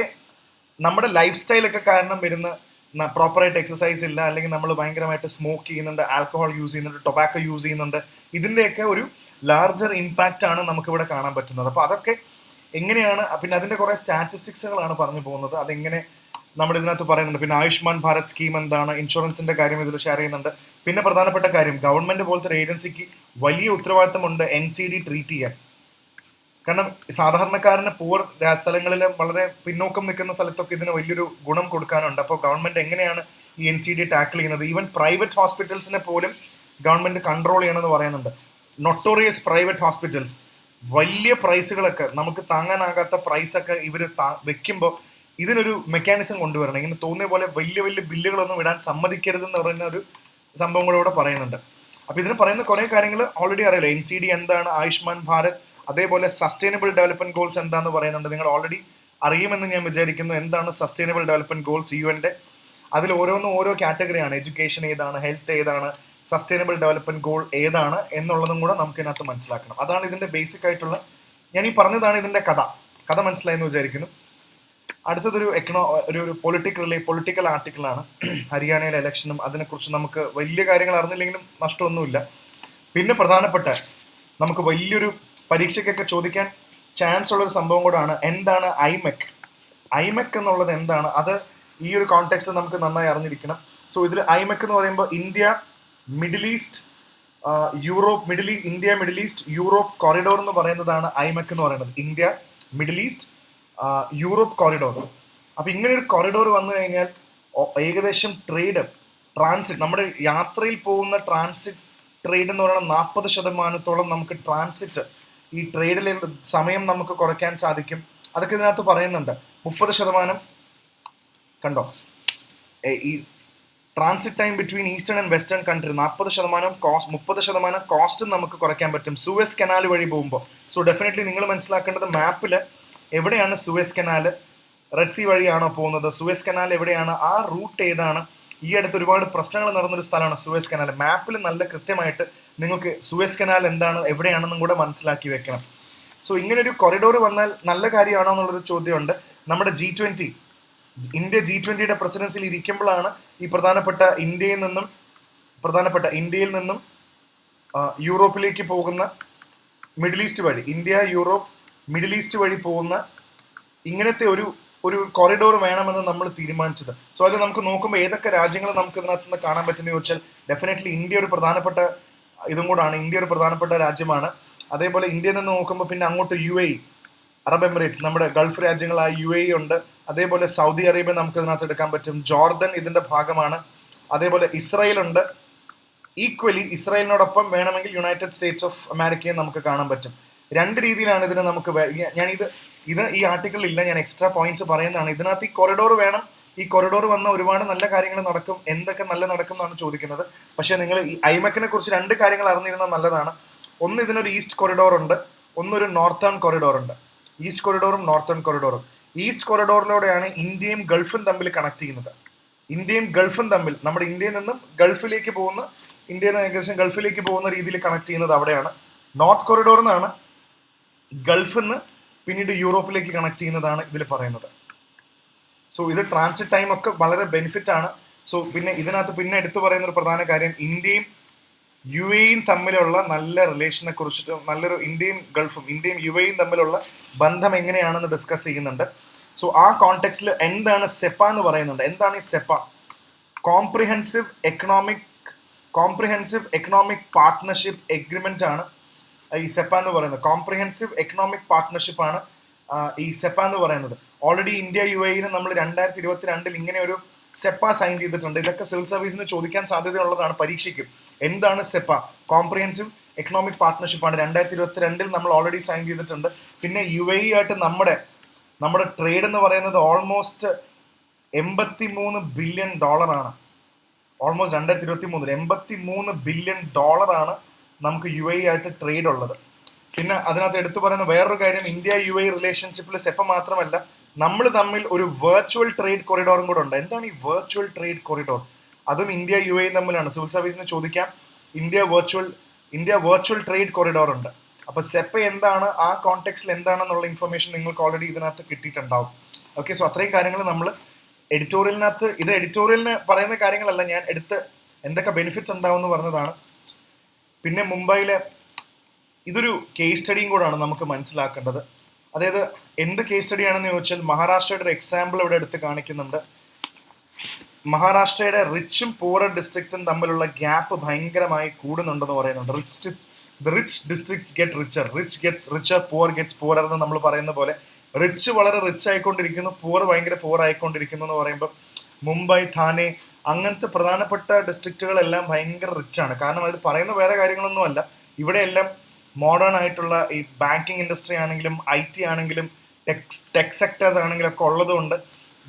നമ്മുടെ ലൈഫ് സ്റ്റൈലൊക്കെ കാരണം വരുന്ന, പ്രോപ്പറായിട്ട് എക്സസൈസ് ഇല്ല, അല്ലെങ്കിൽ നമ്മൾ ഭയങ്കരമായിട്ട് സ്മോക്ക് ചെയ്യുന്നുണ്ട്, ആൽക്കഹോൾ യൂസ് ചെയ്യുന്നുണ്ട്, ടൊബാക്കോ യൂസ് ചെയ്യുന്നുണ്ട്, ഇതിൻ്റെയൊക്കെ ഒരു ലാർജർ ഇമ്പാക്റ്റ് ആണ് നമുക്കിവിടെ കാണാൻ പറ്റുന്നത്. അപ്പോൾ അതൊക്കെ എങ്ങനെയാണ്, പിന്നെ അതിൻ്റെ കുറേ സ്റ്റാറ്റിസ്റ്റിക്സുകളാണ് പറഞ്ഞു പോകുന്നത്, അതെങ്ങനെ നമ്മൾ ഇതിനകത്ത് പറയുന്നുണ്ട്. പിന്നെ ആയുഷ്മാൻ ഭാരത് സ്കീം എന്താണ്, ഇൻഷുറൻസിന്റെ കാര്യം ഇതിൽ ഷെയർ ചെയ്യുന്നുണ്ട്. പിന്നെ പ്രധാനപ്പെട്ട കാര്യം, ഗവൺമെന്റ് പോലത്തെ ഒരു ഏജൻസിക്ക് വലിയ ഉത്തരവാദിത്തമുണ്ട് NCD ട്രീറ്റ് ചെയ്യാൻ. കാരണം സാധാരണക്കാരന് പൂർ സ്ഥലങ്ങളിൽ വളരെ പിന്നോക്കം നിൽക്കുന്ന സ്ഥലത്തൊക്കെ ഇതിന് വലിയൊരു ഗുണം കൊടുക്കാനുണ്ട്. അപ്പോൾ ഗവൺമെന്റ് എങ്ങനെയാണ് ഈ NCD ടാക്കിൾ ചെയ്യുന്നത്? ഈവൻ പ്രൈവറ്റ് ഹോസ്പിറ്റൽസിനെ പോലും ഗവൺമെന്റ് കൺട്രോൾ ചെയ്യണമെന്ന് പറയുന്നുണ്ട്. നൊട്ടോറിയസ് പ്രൈവറ്റ് ഹോസ്പിറ്റൽസ് വലിയ പ്രൈസുകളൊക്കെ, നമുക്ക് താങ്ങാനാകാത്ത പ്രൈസൊക്കെ ഇവർ വെക്കുമ്പോൾ ഇതിനൊരു മെക്കാനിസം കൊണ്ടുവരണം. ഇങ്ങനെ തോന്നിയ പോലെ വലിയ വലിയ ബില്ലുകളൊന്നും ഇടാൻ സമ്മതിക്കരുതെന്ന് പറയുന്ന ഒരു സംഭവം കൂടെ ഇവിടെ പറയുന്നുണ്ട്. അപ്പോൾ ഇതിന് പറയുന്ന കുറേ കാര്യങ്ങൾ ഓൾറെഡി അറിയില്ല. NCD എന്താണ്, ആയുഷ്മാൻ ഭാരത്, അതേപോലെ സസ്റ്റൈനബിൾ ഡെവലപ്മെന്റ് ഗോൾസ് എന്താണെന്ന് പറയുന്നുണ്ട്. നിങ്ങൾ ഓൾറെഡി അറിയുമെന്ന് ഞാൻ വിചാരിക്കുന്നു. എന്താണ് സസ്റ്റൈനബിൾ ഡെവലപ്മെന്റ് ഗോൾസ് UN-ന്റെ? അതിൽ ഓരോന്നും ഓരോ കാറ്റഗറിയാണ്. എഡ്യൂക്കേഷൻ ഏതാണ്, ഹെൽത്ത് ഏതാണ്, സസ്റ്റൈനബിൾ ഡെവലപ്മെന്റ് ഗോൾ ഏതാണ് എന്നുള്ളതും കൂടെ നമുക്ക് ഇതിനകത്ത് മനസ്സിലാക്കണം. അതാണ് ഇതിന്റെ ബേസിക് ആയിട്ടുള്ള, ഞാൻ ഈ പറഞ്ഞതാണ് ഇതിന്റെ കഥ മനസ്സിലായെന്ന് വിചാരിക്കുന്നു. അടുത്തതൊരു ഒരു പൊളിറ്റിക്കൽ ആർട്ടിക്കിളാണ്. ഹരിയാനയിലെ ഇലക്ഷനും അതിനെക്കുറിച്ച് നമുക്ക് വലിയ കാര്യങ്ങൾ അറിഞ്ഞില്ലെങ്കിലും നഷ്ടമൊന്നുമില്ല. പിന്നെ പ്രധാനപ്പെട്ട നമുക്ക് വലിയൊരു പരീക്ഷയ്ക്കൊക്കെ ചോദിക്കാൻ ചാൻസ് ഉള്ളൊരു സംഭവം കൂടാണ്. എന്താണ് ഐമെക് എന്നുള്ളത് എന്താണ്? അത് ഈ ഒരു കോണ്ടെക്സ്റ്റ് നമുക്ക് നന്നായി അറിഞ്ഞിരിക്കണം. സോ ഇതിൽ ഐമെക് എന്ന് പറയുമ്പോൾ India middle east Europe corridor എന്ന് പറയുന്നതാണ് ഐമെക് എന്ന് പറയുന്നത്. India middle east Europe corridor. അപ്പം ഇങ്ങനെ ഒരു കോറിഡോർ വന്നു കഴിഞ്ഞാൽ ഏകദേശം ട്രാൻസിറ്റ്, നമ്മുടെ യാത്രയിൽ പോകുന്ന ട്രാൻസിറ്റ് ട്രേഡ് എന്ന് പറയുന്നത് 40% നമുക്ക് ട്രാൻസിറ്റ്, ഈ ട്രേഡിലെ സമയം നമുക്ക് കുറയ്ക്കാൻ സാധിക്കും. അതൊക്കെ ഇതിനകത്ത് പറയുന്നുണ്ട്. 30% കണ്ടോ, ഈ transit time between eastern and western country 30% കോസ്റ്റും നമുക്ക് കുറയ്ക്കാൻ പറ്റും സൂയസ് കനാൽ വഴി പോകുമ്പോൾ. സോ ഡെഫിനറ്റ്ലി നിങ്ങൾ മനസ്സിലാക്കേണ്ടത് മാപ്പിൽ എവിടെയാണ് സൂയസ് കനാൽ, റെഡ് സീ വഴിയാണോ പോകുന്നത്, സൂയസ് കനാൽ എവിടെയാണ്, ആ റൂട്ട് ഏതാണ്. ഈ അടുത്ത് ഒരുപാട് പ്രശ്നങ്ങൾ നടന്നൊരു സ്ഥലമാണ് സൂയസ് കനാൽ. മാപ്പിൽ നല്ല കൃത്യമായിട്ട് നിങ്ങൾക്ക് സൂയസ് കനാൽ എന്താണ്, എവിടെയാണെന്നും കൂടെ മനസ്സിലാക്കി വെക്കണം. സോ ഇങ്ങനെ ഒരു കൊറിഡോർ വന്നാൽ നല്ല കാര്യമാണോ എന്നുള്ളൊരു ചോദ്യമുണ്ട്. നമ്മുടെ ഇന്ത്യ G20യുടെ പ്രസിഡൻസിയിൽ ഇരിക്കുമ്പോഴാണ് ഈ പ്രധാനപ്പെട്ട ഇന്ത്യയിൽ നിന്നും യൂറോപ്പിലേക്ക് പോകുന്ന മിഡിൽ ഈസ്റ്റ് വഴി, മിഡിൽ ഈസ്റ്റ് വഴി പോകുന്ന ഇങ്ങനത്തെ ഒരു കോറിഡോർ വേണമെന്ന് നമ്മൾ തീരുമാനിച്ചത്. സോ അത് നമുക്ക് നോക്കുമ്പോൾ ഏതൊക്കെ രാജ്യങ്ങൾ നമുക്ക് ഇതിനകത്ത് നിന്ന് കാണാൻ പറ്റുമെന്ന് ചോദിച്ചാൽ ഡെഫിനറ്റ്ലി ഇന്ത്യ ഒരു പ്രധാനപ്പെട്ട ഇന്ത്യ ഒരു പ്രധാനപ്പെട്ട രാജ്യമാണ്. അതേപോലെ ഇന്ത്യയിൽ നിന്ന് നോക്കുമ്പോൾ പിന്നെ അങ്ങോട്ട് UAE, അറബ് എമിറേറ്റ്സ്, നമ്മുടെ ഗൾഫ് രാജ്യങ്ങളായ UAE ഉണ്ട്. അതേപോലെ സൗദി അറേബ്യ നമുക്ക് ഇതിനകത്ത് എടുക്കാൻ പറ്റും. ജോർദൻ ഇതിന്റെ ഭാഗമാണ്. അതേപോലെ ഇസ്രായേൽ ഉണ്ട്. ഈക്വലി ഇസ്രായേലിനോടൊപ്പം വേണമെങ്കിൽ യുണൈറ്റഡ് സ്റ്റേറ്റ്സ് ഓഫ് അമേരിക്കയെ നമുക്ക് കാണാൻ പറ്റും. രണ്ട് രീതിയിലാണ് ഇതിനെ നമുക്ക് ഈ ആർട്ടിക്കിളിൽ ഇല്ല, ഞാൻ എക്സ്ട്രാ പോയിന്റ്സ് പറയുന്നതാണ്. ഇതിനകത്ത് ഈ കൊറിഡോർ വേണം. ഈ കൊറിഡോർ വന്ന ഒരുപാട് നല്ല കാര്യങ്ങൾ നടക്കും. എന്തൊക്കെ നല്ല നടക്കും എന്നാണ് ചോദിക്കുന്നത്. പക്ഷേ നിങ്ങൾ ഈ ഐമെക്കിനെ കുറിച്ച് രണ്ട് കാര്യങ്ങൾ അറിഞ്ഞിരുന്നത് നല്ലതാണ്. ഒന്ന്, ഇതിനൊരു ഈസ്റ്റ് കൊറിഡോർ ഉണ്ട്, ഒന്നൊരു നോർത്തേൺ കൊറിഡോർ ഉണ്ട്. ഈസ്റ്റ് കൊറിഡോറും നോർത്തേൺ കൊറിഡോറും. ഈസ്റ്റ് കൊറിഡോറിലൂടെയാണ് ഇന്ത്യയും ഗൾഫും തമ്മിൽ കണക്ട് ചെയ്യുന്നത്. നമ്മുടെ ഇന്ത്യയിൽ നിന്നും ഗൾഫിലേക്ക് പോകുന്ന, ഇന്ത്യയിൽ നിന്ന് ഏകദേശം ഗൾഫിലേക്ക് പോകുന്ന രീതിയിൽ കണക്ട് ചെയ്യുന്നത് അവിടെയാണ്. നോർത്ത് കൊറിഡോറിൽ നിന്നാണ് ഗൾഫിൽ നിന്ന് പിന്നീട് യൂറോപ്പിലേക്ക് കണക്ട് ചെയ്യുന്നതാണ് ഇതിൽ പറയുന്നത്. സോ ഇത് ട്രാൻസിറ്റ് ടൈം ഒക്കെ വളരെ ബെനിഫിറ്റ് ആണ്. സോ പിന്നെ ഇതിനകത്ത് പിന്നെ എടുത്തു പറയുന്ന ഒരു പ്രധാന കാര്യം, ഇന്ത്യയും UAEയും തമ്മിലുള്ള നല്ല റിലേഷനെ കുറിച്ചിട്ട്, നല്ലൊരു ഇന്ത്യയും UAEയും തമ്മിലുള്ള ബന്ധം എങ്ങനെയാണെന്ന് ഡിസ്കസ് ചെയ്യുന്നുണ്ട്. സോ ആ കോണ്ടെക്സ്റ്റിൽ എന്താണ് സെപ്പ എന്ന് പറയുന്നുണ്ട്. എന്താണ് ഈ സെപ്പ? കോംപ്രിഹെൻസീവ് എക്കണോമിക് പാർട്ട്ണർഷിപ്പ് എഗ്രിമെന്റ് ആണ് ഈ സെപ്പ എന്ന് പറയുന്നത്. കോംപ്രിഹെൻസീവ് എക്കണോമിക് പാർട്ട്ണർഷിപ്പ് ആണ് ഈ സെപ്പ എന്ന് പറയുന്നത്. ഓൾറെഡി ഇന്ത്യ UAEന് നമ്മൾ 2022 ഇങ്ങനെ ഒരു സെപ്പ സൈൻ ചെയ്തിട്ടുണ്ട്. ഇതൊക്കെ സിവിൽ സർവീസിന് ചോദിക്കാൻ സാധ്യതയുള്ളതാണ് പരീക്ഷയ്ക്ക്. എന്താണ് സെപ്പ? കോംപ്രിഹെൻസീവ് എക്കണോമിക് പാർട്ട്ണർഷിപ്പ് ആണ്. 2022 നമ്മൾ ഓൾറെഡി സൈൻ ചെയ്തിട്ടുണ്ട്. പിന്നെ UAE ആയിട്ട് നമ്മുടെ ട്രേഡ് എന്ന് പറയുന്നത് ഓൾമോസ്റ്റ് $83 ബില്യൺ ആണ്. ഓൾമോസ്റ്റ് 2023 $83 ബില്യൺ ആണ് നമുക്ക് UAE ആയിട്ട് ട്രേഡ് ഉള്ളത്. പിന്നെ അതിനകത്ത് എടുത്തു പറയുന്ന വേറൊരു കാര്യം, ഇന്ത്യ UAE റിലേഷൻഷിപ്പിൽ സെപ്പ മാത്രമല്ല, നമ്മൾ തമ്മിൽ ഒരു വെർച്വൽ ട്രേഡ് കൊറിഡോറും കൂടെ ഉണ്ട്. എന്താണ് ഈ വെർച്വൽ ട്രേഡ് കൊറിഡോർ? അതും ഇന്ത്യ UAE തമ്മിലാണ്. സിവിൽ സർവീസിന് ചോദിക്കാം. ഇന്ത്യ വെർച്വൽ ട്രേഡ് കൊറിഡോർ ഉണ്ട്. അപ്പൊ സെപ്പ എന്താണ്, ആ കോണ്ടെക്സ്റ്റിൽ എന്താണെന്നുള്ള ഇൻഫർമേഷൻ നിങ്ങൾക്ക് ഓൾറെഡി ഇതിനകത്ത് കിട്ടിയിട്ടുണ്ടാവും. ഓക്കെ, സോ അത്രയും കാര്യങ്ങൾ നമ്മൾ എഡിറ്റോറിയലിനകത്ത്, ഇത് എഡിറ്റോറിയലിന് പറയുന്ന കാര്യങ്ങളല്ല, ഞാൻ എടുത്ത് എന്തൊക്കെ ബെനിഫിറ്റ്സ് ഉണ്ടാവും എന്ന് പറഞ്ഞതാണ്. പിന്നെ മുംബൈയിലെ ഇതൊരു കേസ് സ്റ്റഡിയും കൂടാണ് നമുക്ക് മനസ്സിലാക്കേണ്ടത്. അതായത് എന്ത് കേസ് സ്റ്റഡി ആണെന്ന് ചോദിച്ചാൽ, മഹാരാഷ്ട്രയുടെ ഒരു എക്സാമ്പിൾ ഇവിടെ എടുത്ത് കാണിക്കുന്നുണ്ട്. മഹാരാഷ്ട്രയുടെ റിച്ചും പൂവർ ഡിസ്ട്രിക്റ്റും തമ്മിലുള്ള ഗ്യാപ്പ് ഭയങ്കരമായി കൂടുന്നുണ്ടെന്ന് പറയുന്നുണ്ട്. Rich districts get richer, rich gets richer, poor gets poor എന്ന് നമ്മൾ പറയുന്ന പോലെ റിച്ച് വളരെ റിച്ച് ആയിക്കൊണ്ടിരിക്കുന്നു, പൂവർ ഭയങ്കര പൂവർ ആയിക്കൊണ്ടിരിക്കുന്നു എന്ന് പറയുമ്പോൾ മുംബൈ, താനെ അങ്ങനത്തെ പ്രധാനപ്പെട്ട ഡിസ്ട്രിക്റ്റുകളെല്ലാം ഭയങ്കര റിച്ചാണ്. കാരണം അത് പറയുന്ന വേറെ കാര്യങ്ങളൊന്നുമല്ല, ഇവിടെയെല്ലാം മോഡേൺ ആയിട്ടുള്ള ഈ ബാങ്കിങ് ഇൻഡസ്ട്രി ആണെങ്കിലും IT ആണെങ്കിലും ടെക് സെക്ടേഴ്സ് ആണെങ്കിലും ഒക്കെ ഉള്ളതുകൊണ്ട്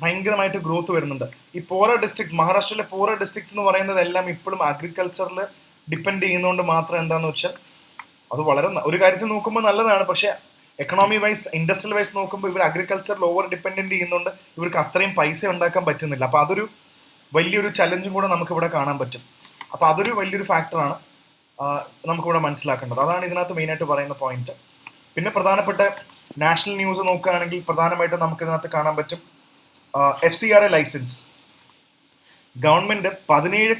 ഭയങ്കരമായിട്ട് ഗ്രോത്ത് വരുന്നുണ്ട്. ഈ പോറ ഡിസ്ട്രിക്ട്, മഹാരാഷ്ട്രയിലെ പോറ ഡിസ്ട്രിക്ട്സ് എന്ന് പറയുന്നത് എല്ലാം ഇപ്പോഴും അഗ്രികൾച്ചറിൽ ഡിപ്പെൻഡ് ചെയ്യുന്നതുകൊണ്ട് മാത്രം എന്താണെന്ന് വെച്ചാൽ അത് വളരെ ഒരു കാര്യത്തിൽ നോക്കുമ്പോൾ നല്ലതാണ്. പക്ഷേ എക്കണോമി വൈസ്, ഇൻഡസ്ട്രിയൽ വൈസ് നോക്കുമ്പോൾ ഇവർ അഗ്രികൾച്ചറിൽ ഓവർ ഡിപ്പെൻഡൻറ്റ് ചെയ്യുന്നുണ്ട്. ഇവർക്ക് അത്രയും പൈസ ഉണ്ടാക്കാൻ പറ്റുന്നില്ല. അപ്പോൾ അതൊരു വലിയൊരു ചലഞ്ചും കൂടെ നമുക്കിവിടെ കാണാൻ പറ്റും. അപ്പോൾ അതൊരു വലിയൊരു ഫാക്ടറാണ് നമുക്കിവിടെ മനസ്സിലാക്കേണ്ടത്. അതാണ് ഇതിനകത്ത് മെയിനായിട്ട് പറയുന്ന പോയിന്റ്. പിന്നെ പ്രധാനപ്പെട്ട നാഷണൽ ന്യൂസ് നോക്കുകയാണെങ്കിൽ പ്രധാനമായിട്ടും നമുക്ക് ഇതിനകത്ത് കാണാൻ പറ്റും FCRA ലൈസൻസ്. ഗവൺമെന്റ് 17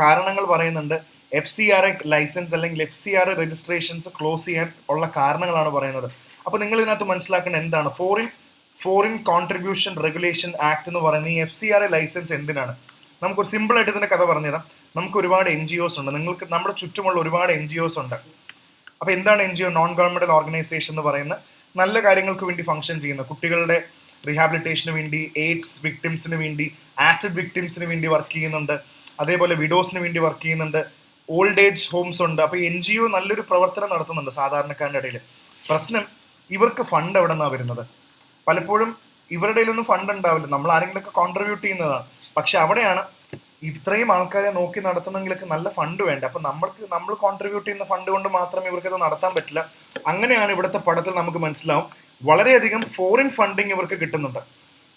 കാരണങ്ങൾ പറയുന്നുണ്ട് FCRA ലൈസൻസ് അല്ലെങ്കിൽ FCRA രജിസ്ട്രേഷൻസ് ക്ലോസ് ചെയ്യാൻ ഉള്ള കാരണങ്ങളാണ് പറയുന്നത്. അപ്പോൾ നിങ്ങൾ ഇതിനകത്ത് മനസ്സിലാക്കേണ്ട എന്താണ് ഫോറിൻ കോൺട്രിബ്യൂഷൻ റെഗുലേഷൻ ആക്ട് എന്ന് പറയുന്ന ഈ FCRA ലൈസൻസ് എന്തിനാണ്? നമുക്കൊരു സിമ്പിൾ ആയിട്ട് ഇതിന്റെ കഥ പറഞ്ഞുതരാം. നമുക്ക് ഒരുപാട് NGOs ഉണ്ട്, നിങ്ങൾക്ക് നമ്മുടെ ചുറ്റുമുള്ള ഒരുപാട് NGOs ഉണ്ട്. അപ്പോൾ എന്താണ് NGO? നോൺ ഗവൺമെന്റൽ ഓർഗനൈസേഷൻ എന്ന് പറയുന്ന നല്ല കാര്യങ്ങൾക്ക് വേണ്ടി ഫംഗ്ഷൻ ചെയ്യുന്ന, കുട്ടികളുടെ റീഹാബിലിറ്റേഷന് വേണ്ടി, എയ്ഡ്സ് വിക്ടിംസിന് വേണ്ടി, ആസിഡ് വിക്ടിംസിന് വേണ്ടി വർക്ക് ചെയ്യുന്നുണ്ട്, അതേപോലെ വിഡോസിന് വേണ്ടി വർക്ക് ചെയ്യുന്നുണ്ട്, ഓൾഡ് ഏജ് ഹോംസ് ഉണ്ട്. അപ്പോൾ NGO നല്ലൊരു പ്രവർത്തനം നടത്തുന്നുണ്ട് സാധാരണക്കാരുടെ ഇടയിൽ. പ്രശ്നം ഇവർക്ക് ഫണ്ട് എവിടെ നിന്നാണ് വരുന്നത്? പലപ്പോഴും ഇവരുടെ കയ്യിലൊന്നും ഫണ്ട് ഉണ്ടാവില്ല, നമ്മൾ ആരെങ്കിലുമൊക്കെ കോൺട്രിബ്യൂട്ട് ചെയ്യുന്നതാണ്. പക്ഷെ അവിടെയാണ് ഇത്രയും ആൾക്കാരെ നോക്കി നടത്തുന്നെങ്കിലൊക്കെ നല്ല ഫണ്ട് വേണ്ട. അപ്പം നമ്മൾ കോൺട്രിബ്യൂട്ട് ചെയ്യുന്ന ഫണ്ട് കൊണ്ട് മാത്രം ഇവർക്കത് നടത്താൻ പറ്റില്ല. അങ്ങനെയാണ് ഇവിടുത്തെ പടത്തിൽ നമുക്ക് മനസ്സിലാവും വളരെയധികം ഫോറിൻ ഫണ്ടിങ് ഇവർക്ക് കിട്ടുന്നുണ്ട്.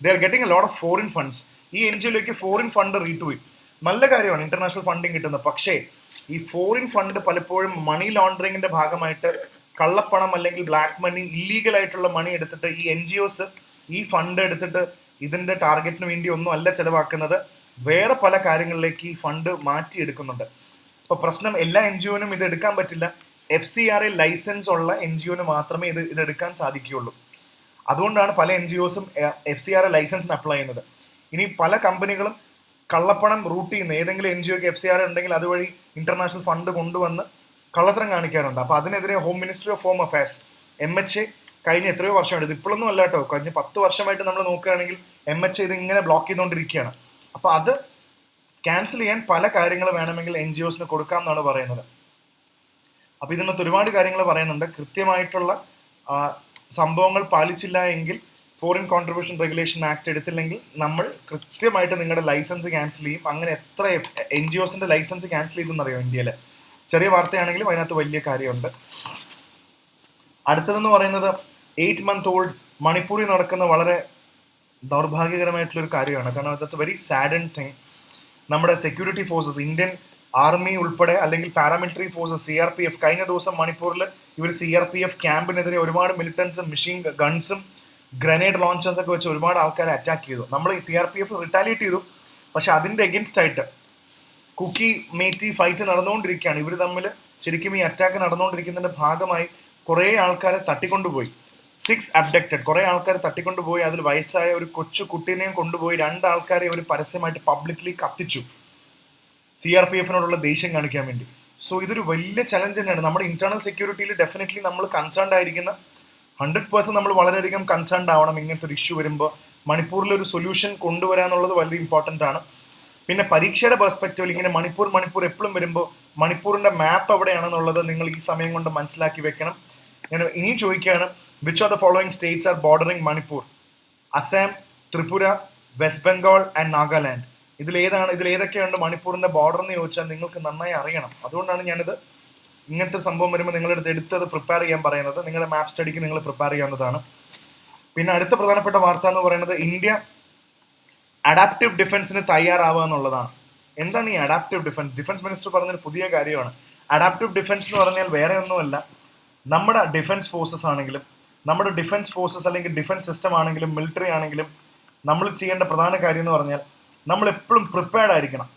They are getting a lot of foreign funds. ഈ NGOയിലേക്ക് ഫോറിൻ ഫണ്ട് റീറ്റുപോയി. നല്ല കാര്യമാണ് ഇന്റർനാഷണൽ ഫണ്ടിങ് കിട്ടുന്നത്. പക്ഷേ ഈ ഫോറിൻ ഫണ്ട് പലപ്പോഴും മണി ലോണ്ടറിങ്ങിന്റെ ഭാഗമായിട്ട് കള്ളപ്പണം അല്ലെങ്കിൽ ബ്ലാക്ക് മണി, ഇല്ലീഗൽ ആയിട്ടുള്ള മണി എടുത്തിട്ട് ഈ NGOs ഈ ഫണ്ട് എടുത്തിട്ട് ഇതിന്റെ ടാർഗറ്റിന് വേണ്ടി ഒന്നും അല്ല ചെലവാക്കുന്നത്, വേറെ പല കാര്യങ്ങളിലേക്ക് ഈ ഫണ്ട് മാറ്റിയെടുക്കുന്നുണ്ട്. ഇപ്പോൾ പ്രശ്നം എല്ലാ NGOനും ഇത് എടുക്കാൻ പറ്റില്ല. FCRA ലൈസൻസ് ഉള്ള NGOന് മാത്രമേ ഇത് എടുക്കാൻ സാധിക്കുകയുള്ളൂ. അതുകൊണ്ടാണ് പല NGOസും FCRA ലൈസൻസിന് അപ്ലൈ ചെയ്യുന്നത്. ഇനി പല കമ്പനികളും കള്ളപ്പണം റൂട്ട് ചെയ്യുന്ന ഏതെങ്കിലും NGOക്ക് FCRA ഉണ്ടെങ്കിൽ അതുവഴി ഇന്റർനാഷണൽ ഫണ്ട് കൊണ്ടുവന്ന് കള്ളത്തരം കാണിക്കാറുണ്ട്. അപ്പോൾ അതിനെതിരെ home ministry of home affairs MHA കഴിഞ്ഞ എത്രയോ വർഷമായിട്ട്, ഇത് ഇപ്പോഴൊന്നും അല്ല കേട്ടോ, കഴിഞ്ഞ 10 വർഷമായിട്ട് നമ്മൾ നോക്കുകയാണെങ്കിൽ MHA ഇത് ഇങ്ങനെ ബ്ലോക്ക് ചെയ്തുകൊണ്ടിരിക്കുകയാണ്. അപ്പോൾ അത് ക്യാൻസൽ ചെയ്യാൻ പല കാര്യങ്ങൾ വേണമെങ്കിൽ NGOസിന് കൊടുക്കാം എന്നാണ് പറയുന്നത്. അപ്പോൾ ഇതിനകത്ത് ഒരുപാട് കാര്യങ്ങൾ പറയുന്നുണ്ട്. കൃത്യമായിട്ടുള്ള സംഭവങ്ങൾ പാലിച്ചില്ല എങ്കിൽ, ഫോറിൻ കോൺട്രിബ്യൂഷൻ റെഗുലേഷൻ ആക്ട് എടുത്തില്ലെങ്കിൽ നമ്മൾ കൃത്യമായിട്ട് നിങ്ങളുടെ ലൈസൻസ് ക്യാൻസൽ ചെയ്യും. അങ്ങനെ എത്ര NGOസിന്റെ ലൈസൻസ് ക്യാൻസൽ ചെയ്തെന്നറിയോ ഇന്ത്യയിൽ? ചെറിയ വാർത്തയാണെങ്കിലും അതിനകത്ത് വലിയ കാര്യമുണ്ട്. അടുത്തതെന്ന് പറയുന്നത് 8 month old മണിപ്പൂരിൽ നടക്കുന്ന വളരെ ദൗർഭാഗ്യകരമായിട്ടുള്ളൊരു കാര്യമാണ്. കാരണം ദാറ്റ്സ് എ വെരി സാഡൻ തിങ്. നമ്മുടെ സെക്യൂരിറ്റി ഫോഴ്സസ്, ഇന്ത്യൻ ആർമി ഉൾപ്പെടെ അല്ലെങ്കിൽ പാരാമിലിറ്ററി ഫോഴ്സസ് CRPF കഴിഞ്ഞ ദിവസം മണിപ്പൂരിൽ ഇവർ CRPF ക്യാമ്പിനെതിരെ ഒരുപാട് മിലിറ്റൻസും മെഷീൻ ഗൺസും ഗ്രനേഡ് ലോഞ്ചേഴ്സ് ഒക്കെ വെച്ച് ഒരുപാട് ആൾക്കാരെ അറ്റാക്ക് ചെയ്തു. നമ്മൾ CRPF റിട്ടാലിയേറ്റ് ചെയ്തു. പക്ഷെ അതിൻ്റെ എഗൻസ്റ്റ് ആയിട്ട് കുക്കി മേറ്റി ഫൈറ്റ് നടന്നുകൊണ്ടിരിക്കുകയാണ്. ഇവർ തമ്മിൽ ശരിക്കും ഈ അറ്റാക്ക് നടന്നുകൊണ്ടിരിക്കുന്നതിൻ്റെ ഭാഗമായി കുറേ ആൾക്കാരെ തട്ടിക്കൊണ്ടുപോയി. 6 abducted, കുറേ ആൾക്കാർ തട്ടിക്കൊണ്ടുപോയി. അതിൽ വയസ്സായ ഒരു കൊച്ചു കുട്ടീനെയും കൊണ്ടുപോയി. 2 ആൾക്കാരെ അവർ പരസ്യമായിട്ട് പബ്ലിക്ലി കത്തിച്ചു, CRPFനോടുള്ള ദേഷ്യം കാണിക്കാൻ വേണ്ടി. സോ ഇതൊരു വലിയ ചലഞ്ച് തന്നെയാണ്. നമ്മുടെ ഇന്റേണൽ സെക്യൂരിറ്റിയിൽ ഡെഫിനറ്റ്ലി നമ്മൾ കൺസേൺഡ് ആയിരിക്കുന്ന 100% നമ്മൾ വളരെയധികം കൺസേൺഡ് ആവണം ഇങ്ങനത്തെ ഒരു ഇഷ്യൂ വരുമ്പോൾ. മണിപ്പൂരിലൊരു സൊല്യൂഷൻ കൊണ്ടുവരാന്നുള്ളത് വളരെ ഇമ്പോർട്ടൻ്റ് ആണ്. പിന്നെ പരീക്ഷയുടെ പെർസ്പെക്റ്റീവിൽ ഇങ്ങനെ മണിപ്പൂർ എപ്പോഴും വരുമ്പോൾ മണിപ്പൂരിൻ്റെ മാപ്പ് എവിടെയാണെന്നുള്ളത് നിങ്ങൾ ഈ സമയം കൊണ്ട് മനസ്സിലാക്കി വെക്കണം. ഞാൻ ഇനിയും ചോദിക്കുകയാണ്, which are the following states are bordering Manipur? Assam, Tripura, West Bengal and Nagaland. ഇതിലേതൊക്കെയുണ്ട് മണിപ്പൂരിൻ്റെ ബോർഡർ എന്ന് ചോദിച്ചാൽ നിങ്ങൾക്ക് നന്നായി അറിയണം. അതുകൊണ്ടാണ് ഞാനിത് ഇങ്ങനത്തെ സംഭവം വരുമ്പോൾ നിങ്ങളുടെ എടുത്തത് പ്രിപ്പയർ ചെയ്യാൻ പറയുന്നത്. നിങ്ങളുടെ മാപ്പ് സ്റ്റഡിക്ക് നിങ്ങൾ പ്രിപ്പയർ ചെയ്യാവുന്നതാണ്. പിന്നെ അടുത്ത പ്രധാനപ്പെട്ട വാർത്ത എന്ന് പറയുന്നത് ഇന്ത്യ അഡാപ്റ്റീവ് ഡിഫൻസിന് തയ്യാറാവുക എന്നുള്ളതാണ്. എന്താണ് ഈ അഡാപ്റ്റീവ് ഡിഫൻസ്? ഡിഫൻസ് മിനിസ്റ്റർ പറഞ്ഞൊരു പുതിയ കാര്യമാണ്. അഡാപ്റ്റീവ് ഡിഫൻസ് എന്ന് പറഞ്ഞാൽ വേറെ ഒന്നുമല്ല, നമ്മുടെ ഡിഫൻസ് ഫോഴ്സസ് ആണെങ്കിലും, നമ്മുടെ ഡിഫൻസ് ഫോഴ്സസ് അല്ലെങ്കിൽ ഡിഫൻസ് സിസ്റ്റം ആണെങ്കിലും മിലിറ്ററി ആണെങ്കിലും നമ്മൾ ചെയ്യേണ്ട പ്രധാന കാര്യം എന്ന് പറഞ്ഞാൽ നമ്മൾ എപ്പോഴും പ്രിപ്പയർഡ് ആയിരിക്കണം.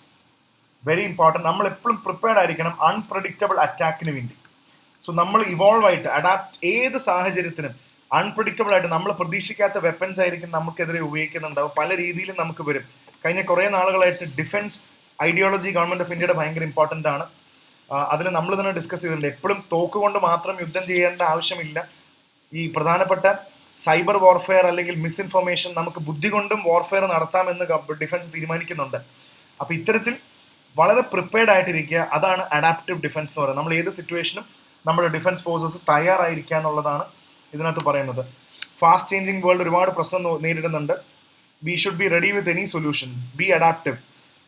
Very important. നമ്മൾ എപ്പോഴും പ്രിപ്പയർഡ് ആയിരിക്കണം അൺപ്രഡിക്റ്റബിൾ അറ്റാക്കിന് വേണ്ടി. സോ നമ്മൾ ഇവോൾവ് ആയിട്ട് ഏത് സാഹചര്യത്തിനും അൺപ്രഡിക്റ്റബിൾ ആയിട്ട് നമ്മൾ പ്രതീക്ഷിക്കാത്ത വെപ്പൻസ് ആയിരിക്കും നമുക്കെതിരെ ഉപയോഗിക്കുന്നുണ്ടാവും. പല രീതിയിലും നമുക്ക് വരും. കഴിഞ്ഞ കുറേ നാളുകളായിട്ട് ഡിഫൻസ് ഐഡിയോളജി ഗവൺമെൻറ് ഓഫ് ഇന്ത്യയുടെ ഭയങ്കര ഇമ്പോർട്ടൻ്റ് ആണ്. അതിൽ നമ്മൾ തന്നെ ഡിസ്കസ് ചെയ്തിട്ടുണ്ട്. എപ്പോഴും തോക്ക് കൊണ്ട് മാത്രം യുദ്ധം ചെയ്യേണ്ട ആവശ്യമില്ല. ഈ പ്രധാനപ്പെട്ട സൈബർ വാർഫെയർ അല്ലെങ്കിൽ മിസ്ഇൻഫർമേഷൻ നമുക്ക് ബുദ്ധി കൊണ്ടും വാർഫെയർ നടത്താമെന്ന് ഡിഫൻസ് തീരുമാനിക്കുന്നുണ്ട്. അപ്പോൾ ഇത്തരത്തിൽ വളരെ പ്രിപ്പയർഡ് ആയിട്ടിരിക്കുക, അതാണ് അഡാപ്റ്റീവ് ഡിഫൻസ് എന്ന് പറയുന്നത്. നമ്മൾ ഏത് സിറ്റുവേഷനും നമ്മുടെ ഡിഫൻസ് ഫോഴ്സസ് തയ്യാറായിരിക്കുക എന്നുള്ളതാണ് ഇതിനകത്ത് പറയുന്നത്. ഫാസ്റ്റ് ചേഞ്ചിങ് വേൾഡ് ഒരുപാട് പ്രശ്നം നേരിടുന്നുണ്ട്. we should be ready with any solution, be adaptive,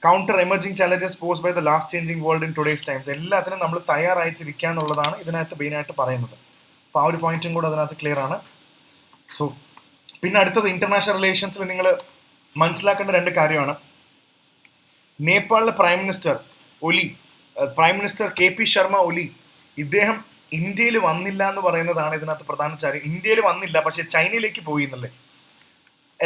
counter emerging challenges posed by the last changing world in today's times. എല്ലാത്തിനും നമ്മൾ തയ്യാറായിട്ടിരിക്കുക എന്നുള്ളതാണ് ഇതിനകത്ത് മെയിനായിട്ട് പറയുന്നത്. അപ്പോൾ ആ ഒരു പോയിന്റും കൂടെ അതിനകത്ത് ക്ലിയർ ആണ്. സോ പിന്നെ അടുത്തത് ഇന്റർനാഷണൽ റിലേഷൻസിൽ നിങ്ങൾ മനസ്സിലാക്കേണ്ട രണ്ട് കാര്യമാണ്. നേപ്പാളിലെ പ്രൈം മിനിസ്റ്റർ ഒലി, prime minister KP Sharma Oli, ഇദ്ദേഹം ഇന്ത്യയിൽ വന്നില്ല എന്ന് പറയുന്നതാണ് ഇതിനകത്ത് പ്രധാന കാര്യം. ഇന്ത്യയിൽ വന്നില്ല, പക്ഷെ ചൈനയിലേക്ക് പോയി എന്നല്ലേ.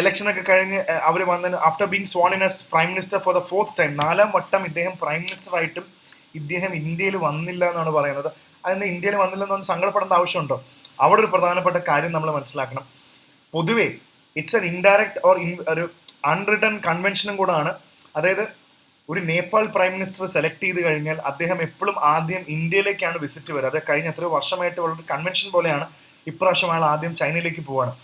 ഇലക്ഷൻ ഒക്കെ കഴിഞ്ഞ് അവർ വന്നതിന് after being sworn in as prime minister for the 4th time, 4ാം വട്ടം ഇദ്ദേഹം പ്രൈം മിനിസ്റ്റർ ആയിട്ടും ഇദ്ദേഹം ഇന്ത്യയിൽ വന്നില്ല എന്നാണ് പറയുന്നത്. അതിന് ഇന്ത്യയിൽ വന്നില്ല എന്നൊന്നും സങ്കടപ്പെടേണ്ട ആവശ്യമുണ്ടോ? അവിടെ ഒരു പ്രധാനപ്പെട്ട കാര്യം നമ്മൾ മനസ്സിലാക്കണം. പൊതുവേ ഇറ്റ്സ് എൻ ഇൻഡയറക്റ്റ് ഓർ ഒരു അൺറിട്ടൺ കൺവെൻഷനും കൂടാണ്. അതായത് ഒരു നേപ്പാൾ പ്രൈം മിനിസ്റ്റർ സെലക്ട് ചെയ്ത് കഴിഞ്ഞാൽ അദ്ദേഹം എപ്പോഴും ആദ്യം ഇന്ത്യയിലേക്കാണ് വിസിറ്റ് വരിക. അത് കഴിഞ്ഞ എത്രയോ വർഷമായിട്ട് ഉള്ള കൺവെൻഷൻ പോലെയാണ്. ഇപ്രാവശ്യം അയാൾ ആദ്യം ചൈനയിലേക്ക് പോവാണ്.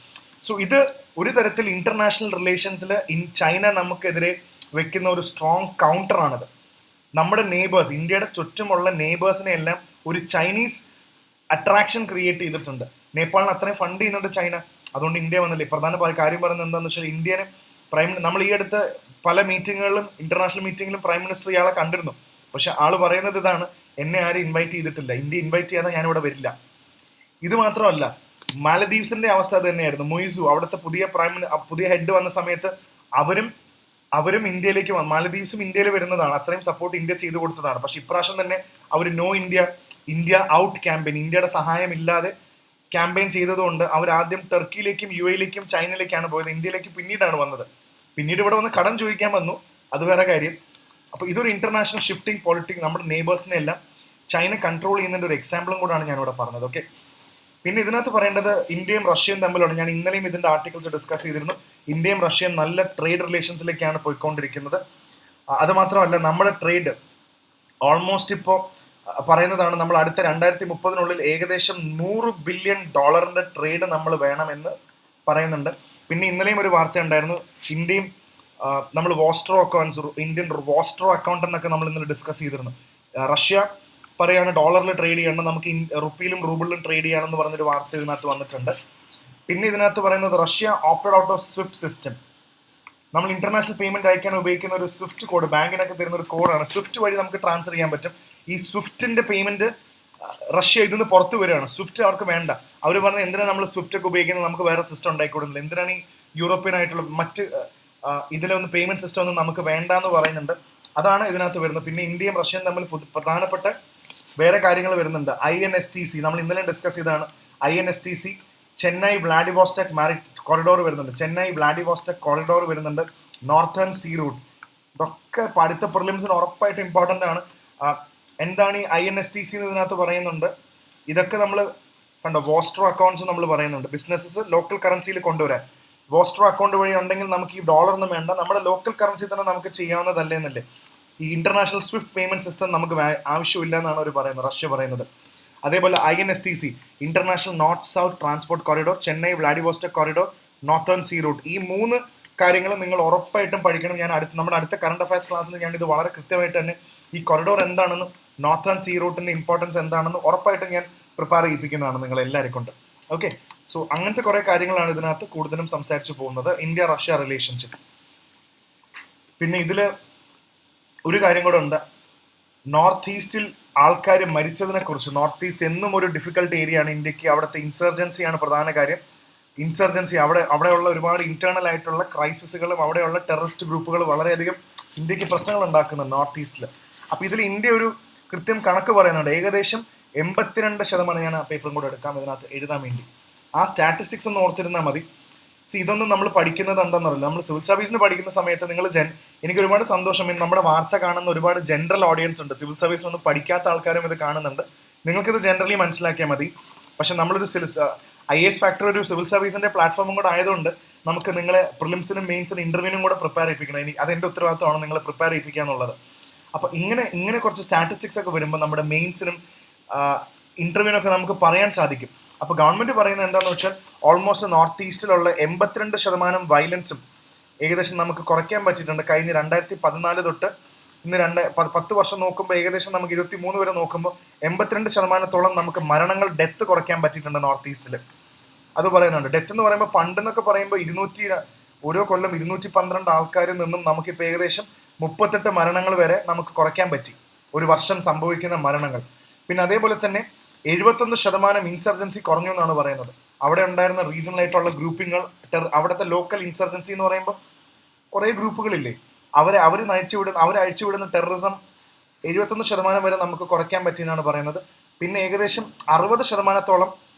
സോ ഇത് ഒരു തരത്തിൽ ഇന്റർനാഷണൽ റിലേഷൻസിൽ ചൈന നമുക്കെതിരെ വെക്കുന്ന ഒരു സ്ട്രോങ് കൗണ്ടറാണിത്. നമ്മുടെ നെയ്ബേഴ്സ്, ഇന്ത്യയുടെ ചുറ്റുമുള്ള നെയ്ബേഴ്സിനെ എല്ലാം ഒരു ചൈനീസ് അട്രാക്ഷൻ ക്രിയേറ്റ് ചെയ്തിട്ടുണ്ട്. നേപ്പാളിന് അത്രയും ഫണ്ട് ചെയ്യുന്നുണ്ട് ചൈന, അതുകൊണ്ട് ഇന്ത്യ വന്നില്ലേ. പ്രധാന കാര്യം പറയുന്നത് എന്താണെന്ന് വെച്ചാൽ ഇന്ത്യനെ നമ്മൾ ഈ അടുത്ത് പല മീറ്റിങ്ങുകളിലും ഇന്റർനാഷണൽ മീറ്റിങ്ങിലും പ്രൈം മിനിസ്റ്റർ ഇയാളെ കണ്ടിരുന്നു. പക്ഷെ ആള് പറയുന്നത് ഇതാണ്, എന്നെ ആരും ഇൻവൈറ്റ് ചെയ്തിട്ടില്ല, ഇന്ത്യ ഇൻവൈറ്റ് ചെയ്യാതെ ഞാനിവിടെ വരില്ല. ഇത് മാത്രമല്ല, മാലദ്വീപ്സിന്റെ അവസ്ഥ അത് തന്നെയായിരുന്നു. മൊയ്സു അവിടുത്തെ പുതിയ ഹെഡ് വന്ന സമയത്ത് അവരും ഇന്ത്യയിലേക്ക് മാലദ്വീപ്സും ഇന്ത്യയിൽ വരുന്നതാണ്. അത്രയും സപ്പോർട്ട് ഇന്ത്യ ചെയ്തു കൊടുത്തതാണ്. പക്ഷെ ഇപ്രാവശ്യം തന്നെ അവർ നോ ഇന്ത്യ ഔട്ട് ക്യാമ്പയിൻ, ഇന്ത്യയുടെ സഹായം ഇല്ലാതെ ക്യാമ്പയിൻ ചെയ്തതുകൊണ്ട് അവർ ആദ്യം ടർക്കിയിലേക്കും UAE-യിലേക്കും ചൈനയിലേക്കാണ് പോയത്. ഇന്ത്യയിലേക്ക് പിന്നീടാണ് വന്നത്. പിന്നീട് ഇവിടെ വന്ന് കടം ചോദിക്കാൻ വന്നു, അത് വേറെ കാര്യം. അപ്പോൾ ഇതൊരു ഇന്റർനാഷണൽ ഷിഫ്റ്റിംഗ് പോളിറ്റിക്സ്, നമ്മുടെ നെയ്ബേഴ്സിനെ എല്ലാം ചൈന കൺട്രോൾ ചെയ്യുന്നതിന്റെ ഒരു എക്സാമ്പിളും കൂടാണ് ഞാനിവിടെ പറഞ്ഞത്. ഓക്കെ, പിന്നെ ഇതിനകത്ത് പറയേണ്ടത് ഇന്ത്യയും റഷ്യയും തമ്മിലാണ്. ഞാൻ ഇന്നലെയും ഇതിന്റെ ആർട്ടിക്കിൾസ് ഡിസ്കസ് ചെയ്തിരുന്നു. ഇന്ത്യയും റഷ്യയും നല്ല ട്രേഡ് റിലേഷൻസിലേക്കാണ് പോയിക്കൊണ്ടിരിക്കുന്നത്. അത് മാത്രമല്ല, നമ്മുടെ ട്രേഡ് ഓൾമോസ്റ്റ് ഇപ്പോൾ പറയുന്നതാണ്, നമ്മൾ അടുത്ത 2030 ഏകദേശം $100 ബില്യൺ ട്രേഡ് നമ്മൾ വേണമെന്ന് പറയുന്നുണ്ട്. പിന്നെ ഇന്നലെയും ഒരു വാർത്ത ഉണ്ടായിരുന്നു, ഇന്ത്യയും നമ്മൾ ഇന്ത്യൻ വോസ്ട്രോ അക്കൗണ്ട് എന്നൊക്കെ നമ്മൾ ഇന്നലെ ഡിസ്കസ് ചെയ്തിരുന്നു. റഷ്യ പറയാണ് ഡോളറിൽ ട്രേഡ് ചെയ്യണം, നമുക്ക് റുപ്പിയിലും റൂബിളിലും ട്രേഡ് ചെയ്യണമെന്ന് പറഞ്ഞൊരു വാർത്ത ഇതിനകത്ത് വന്നിട്ടുണ്ട്. പിന്നെ ഇതിനകത്ത് പറയുന്നത് Russia opted out of Swift system. നമ്മൾ ഇന്റർനാഷണൽ പേയ്മെന്റ് അയക്കാൻ ഉപയോഗിക്കുന്ന ഒരു സ്വിഫ്റ്റ് കോഡ്, ബാങ്കിനൊക്കെ തരുന്ന ഒരു കോഡാണ്. സ്വിഫ്റ്റ് വഴി നമുക്ക് ട്രാൻസ്ഫർ ചെയ്യാൻ പറ്റും. ഈ സ്വിഫ്റ്റിന്റെ പേയ്മെന്റ് റഷ്യ ഇതിന്ന് പുറത്ത് വരികയാണ്. സ്വിഫ്റ്റ് അവർക്ക് വേണ്ട. അവർ പറഞ്ഞ എന്തിനാണ് നമ്മൾ സ്വിഫ്റ്റ് ഒക്കെ ഉപയോഗിക്കുന്നത്, നമുക്ക് വേറെ സിസ്റ്റം ഉണ്ടായിക്കൊടുക്കില്ല, എന്തിനാണ് ഈ യൂറോപ്യൻ ആയിട്ടുള്ള മറ്റ് ഇതിലൊന്നും പേയ്മെന്റ് സിസ്റ്റം ഒന്നും നമുക്ക് വേണ്ട എന്ന് പറയുന്നുണ്ട്. അതാണ് ഇതിനകത്ത് വരുന്നത്. പിന്നെ ഇന്ത്യയും റഷ്യയും തമ്മിൽ പ്രധാനപ്പെട്ട വേറെ കാര്യങ്ങൾ വരുന്നുണ്ട്. INSTC നമ്മൾ ഇന്നലെ ഡിസ്കസ് ചെയ്തതാണ്. INSTC ചെന്നൈ വ്ളാഡിവോസ്റ്റോക്ക് കോറിഡോർ വരുന്നുണ്ട്. ചെന്നൈ വ്ളാഡിവോസ്റ്റോക്ക് കോറിഡോർ വരുന്നുണ്ട്. നോർത്തേൺ സീ റൂട്ട്, ഇതൊക്കെ അടുത്ത പ്രിലിംസിന് ഉറപ്പായിട്ട് ഇമ്പോർട്ടൻ്റ് ആണ്. എന്താണ് ഈ INSTC ഇതിനകത്ത് പറയുന്നുണ്ട്? ഇതൊക്കെ നമ്മൾ കണ്ടോ, വോസ്ട്രോ അക്കൗണ്ട്സ് നമ്മൾ പറയുന്നുണ്ട്. ബിസിനസ്സസ് ലോക്കൽ കറൻസിയിൽ കൊണ്ടുവരാൻ വോസ്ട്രോ അക്കൗണ്ട് വഴി ഉണ്ടെങ്കിൽ നമുക്ക് ഈ ഡോളർ ഒന്നും വേണ്ട, നമ്മുടെ ലോക്കൽ കറൻസി തന്നെ നമുക്ക് ചെയ്യാവുന്നതല്ലേ എന്നല്ലേ. ഈ ഇന്റർനാഷണൽ സ്വിഫ്റ്റ് പേയ്മെന്റ് സിസ്റ്റം നമുക്ക് ആവശ്യമില്ല എന്നാണ് അവർ പറയുന്നത്, റഷ്യ പറയുന്നത്. അതേപോലെ INSTC international north south transport corridor, Chennai Vladivostok corridor, northern sea route, ഈ 3 കാര്യങ്ങൾ നിങ്ങൾ ഉറപ്പായിട്ടും പഠിക്കണം. നമ്മുടെ അടുത്ത കറണ്ട് അഫയേഴ്സ് ക്ലാസ്സിൽ ഞാൻ ഇത് വളരെ കൃത്യമായിട്ട് തന്നെ ഈ കോറിഡോർ എന്താണെന്നും നോർത്തേൺ സീ റൂട്ടിന്റെ ഇമ്പോർട്ടൻസ് എന്താണെന്നും ഉറപ്പായിട്ടും ഞാൻ പ്രിപ്പയർ ചെയ്യിപ്പിക്കുന്നതാണ് നിങ്ങൾ എല്ലാവരെ കൊണ്ട്. ഓക്കെ, സോ അങ്ങനത്തെ കുറെ കാര്യങ്ങളാണ് ഇതിനകത്ത് കൂടുതലും സംസാരിച്ചു പോകുന്നത്, ഇന്ത്യ റഷ്യ റിലേഷൻഷിപ്പ്. പിന്നെ ഇതില് ഒരു കാര്യം കൂടെ ഉണ്ട്, നോർത്ത് ഈസ്റ്റിൽ ആൾക്കാർ മരിച്ചതിനെ കുറിച്ച്. നോർത്ത് ഈസ്റ്റ് എന്നും ഒരു ഡിഫിക്കൽട്ട് ഏരിയ ആണ് ഇന്ത്യക്ക്. അവിടുത്തെ ഇൻസർജൻസിയാണ് പ്രധാന കാര്യം. ഇൻസർജൻസി അവിടെയുള്ള ഒരുപാട് ഇന്റേണൽ ആയിട്ടുള്ള ക്രൈസിസുകളും അവിടെയുള്ള ടെററിസ്റ്റ് ഗ്രൂപ്പുകൾ വളരെയധികം ഇന്ത്യക്ക് പ്രശ്നങ്ങൾ ഉണ്ടാക്കുന്നുണ്ട് നോർത്ത് ഈസ്റ്റിൽ. അപ്പോൾ ഇതിൽ ഇന്ത്യ ഒരു കൃത്യം കണക്ക് പറയുന്നുണ്ട്. ഏകദേശം 82%, ഞാൻ ആ പേപ്പറും കൂടെ എടുക്കാം ഇതിനകത്ത് എഴുതാൻ വേണ്ടി. ആ സ്റ്റാറ്റിസ്റ്റിക്സ് ഒന്ന് ഓർത്തിരുന്നാൽ മതി. ഇതൊന്നും നമ്മൾ പഠിക്കുന്നത് എന്താണെന്നറിയില്ല. നമ്മൾ സിവിൽ സർവീസിന് പഠിക്കുന്ന സമയത്ത് എനിക്ക് ഒരുപാട് സന്തോഷം, നമ്മുടെ വാർത്ത കാണുന്ന ഒരുപാട് ജനറൽ ഓഡിയൻസ് ഉണ്ട്. സിവിൽ സർവീസ് ഒന്നും പഠിക്കാത്ത ആൾക്കാരും ഇത് കാണുന്നുണ്ട്. നിങ്ങൾക്കിത് ജനറലി മനസ്സിലാക്കിയാൽ മതി. പക്ഷെ നമ്മളൊരു IAS ഫാക്ടർ ഒരു സിവിൽ സർവീസിന്റെ പ്ലാറ്റ്ഫോമും കൂടെ ആയതുകൊണ്ട് നമുക്ക് നിങ്ങളെ പ്രിലിംസിനും മെയിൻസിനും ഇന്റർവ്യൂവിനും കൂടെ പ്രിപ്പയർ ചെയ്യിപ്പിക്കണം. അതെന്റെ ഉത്തരവാദിത്തമാണ് നിങ്ങളെ പ്രിപ്പയർ ചെയ്യിപ്പിക്കുക എന്നുള്ളത്. അപ്പൊ ഇങ്ങനെ കുറച്ച് സ്റ്റാറ്റിസ്റ്റിക്സ് ഒക്കെ വരുമ്പോൾ നമ്മുടെ മെയിൻസിനും ഇന്റർവ്യൂവിനൊക്കെ നമുക്ക് പറയാൻ സാധിക്കും. അപ്പോൾ ഗവൺമെന്റ് പറയുന്നത് എന്താണെന്ന് വെച്ചാൽ ഓൾമോസ്റ്റ് നോർത്ത് ഈസ്റ്റിലുള്ള 82% വയലൻസും ഏകദേശം നമുക്ക് കുറയ്ക്കാൻ പറ്റിയിട്ടുണ്ട്. കഴിഞ്ഞ 2014 തൊട്ട് ഇന്ന് 10 വർഷം നോക്കുമ്പോൾ ഏകദേശം നമുക്ക് 23 വരെ നോക്കുമ്പോൾ 82% നമുക്ക് മരണങ്ങൾ, ഡെത്ത് കുറയ്ക്കാൻ പറ്റിയിട്ടുണ്ട് നോർത്ത് ഈസ്റ്റിൽ. അത് പറയുന്നുണ്ട്. ഡെത്ത് എന്ന് പറയുമ്പോൾ പണ്ടെന്നൊക്കെ പറയുമ്പോൾ ഓരോ കൊല്ലം 212 ആൾക്കാരിൽ നിന്നും നമുക്കിപ്പോൾ ഏകദേശം 38 മരണങ്ങൾ വരെ നമുക്ക് കുറയ്ക്കാൻ പറ്റി, ഒരു വർഷം സംഭവിക്കുന്ന മരണങ്ങൾ. പിന്നെ അതേപോലെ തന്നെ 71% ഇൻസർജൻസി കുറഞ്ഞു എന്നാണ് പറയുന്നത്. അവിടെ ഉണ്ടായിരുന്ന റീജിയണൽ ആയിട്ടുള്ള ഗ്രൂപ്പിങ്ങൾ, അവിടുത്തെ ലോക്കൽ ഇൻസർജൻസി എന്ന് പറയുമ്പോൾ കുറേ ഗ്രൂപ്പുകളില്ലേ, അവർ അഴിച്ചുവിടുന്ന ടെററിസം 71% വരെ നമുക്ക് കുറയ്ക്കാൻ പറ്റിയെന്നാണ് പറയുന്നത്. പിന്നെ ഏകദേശം 60%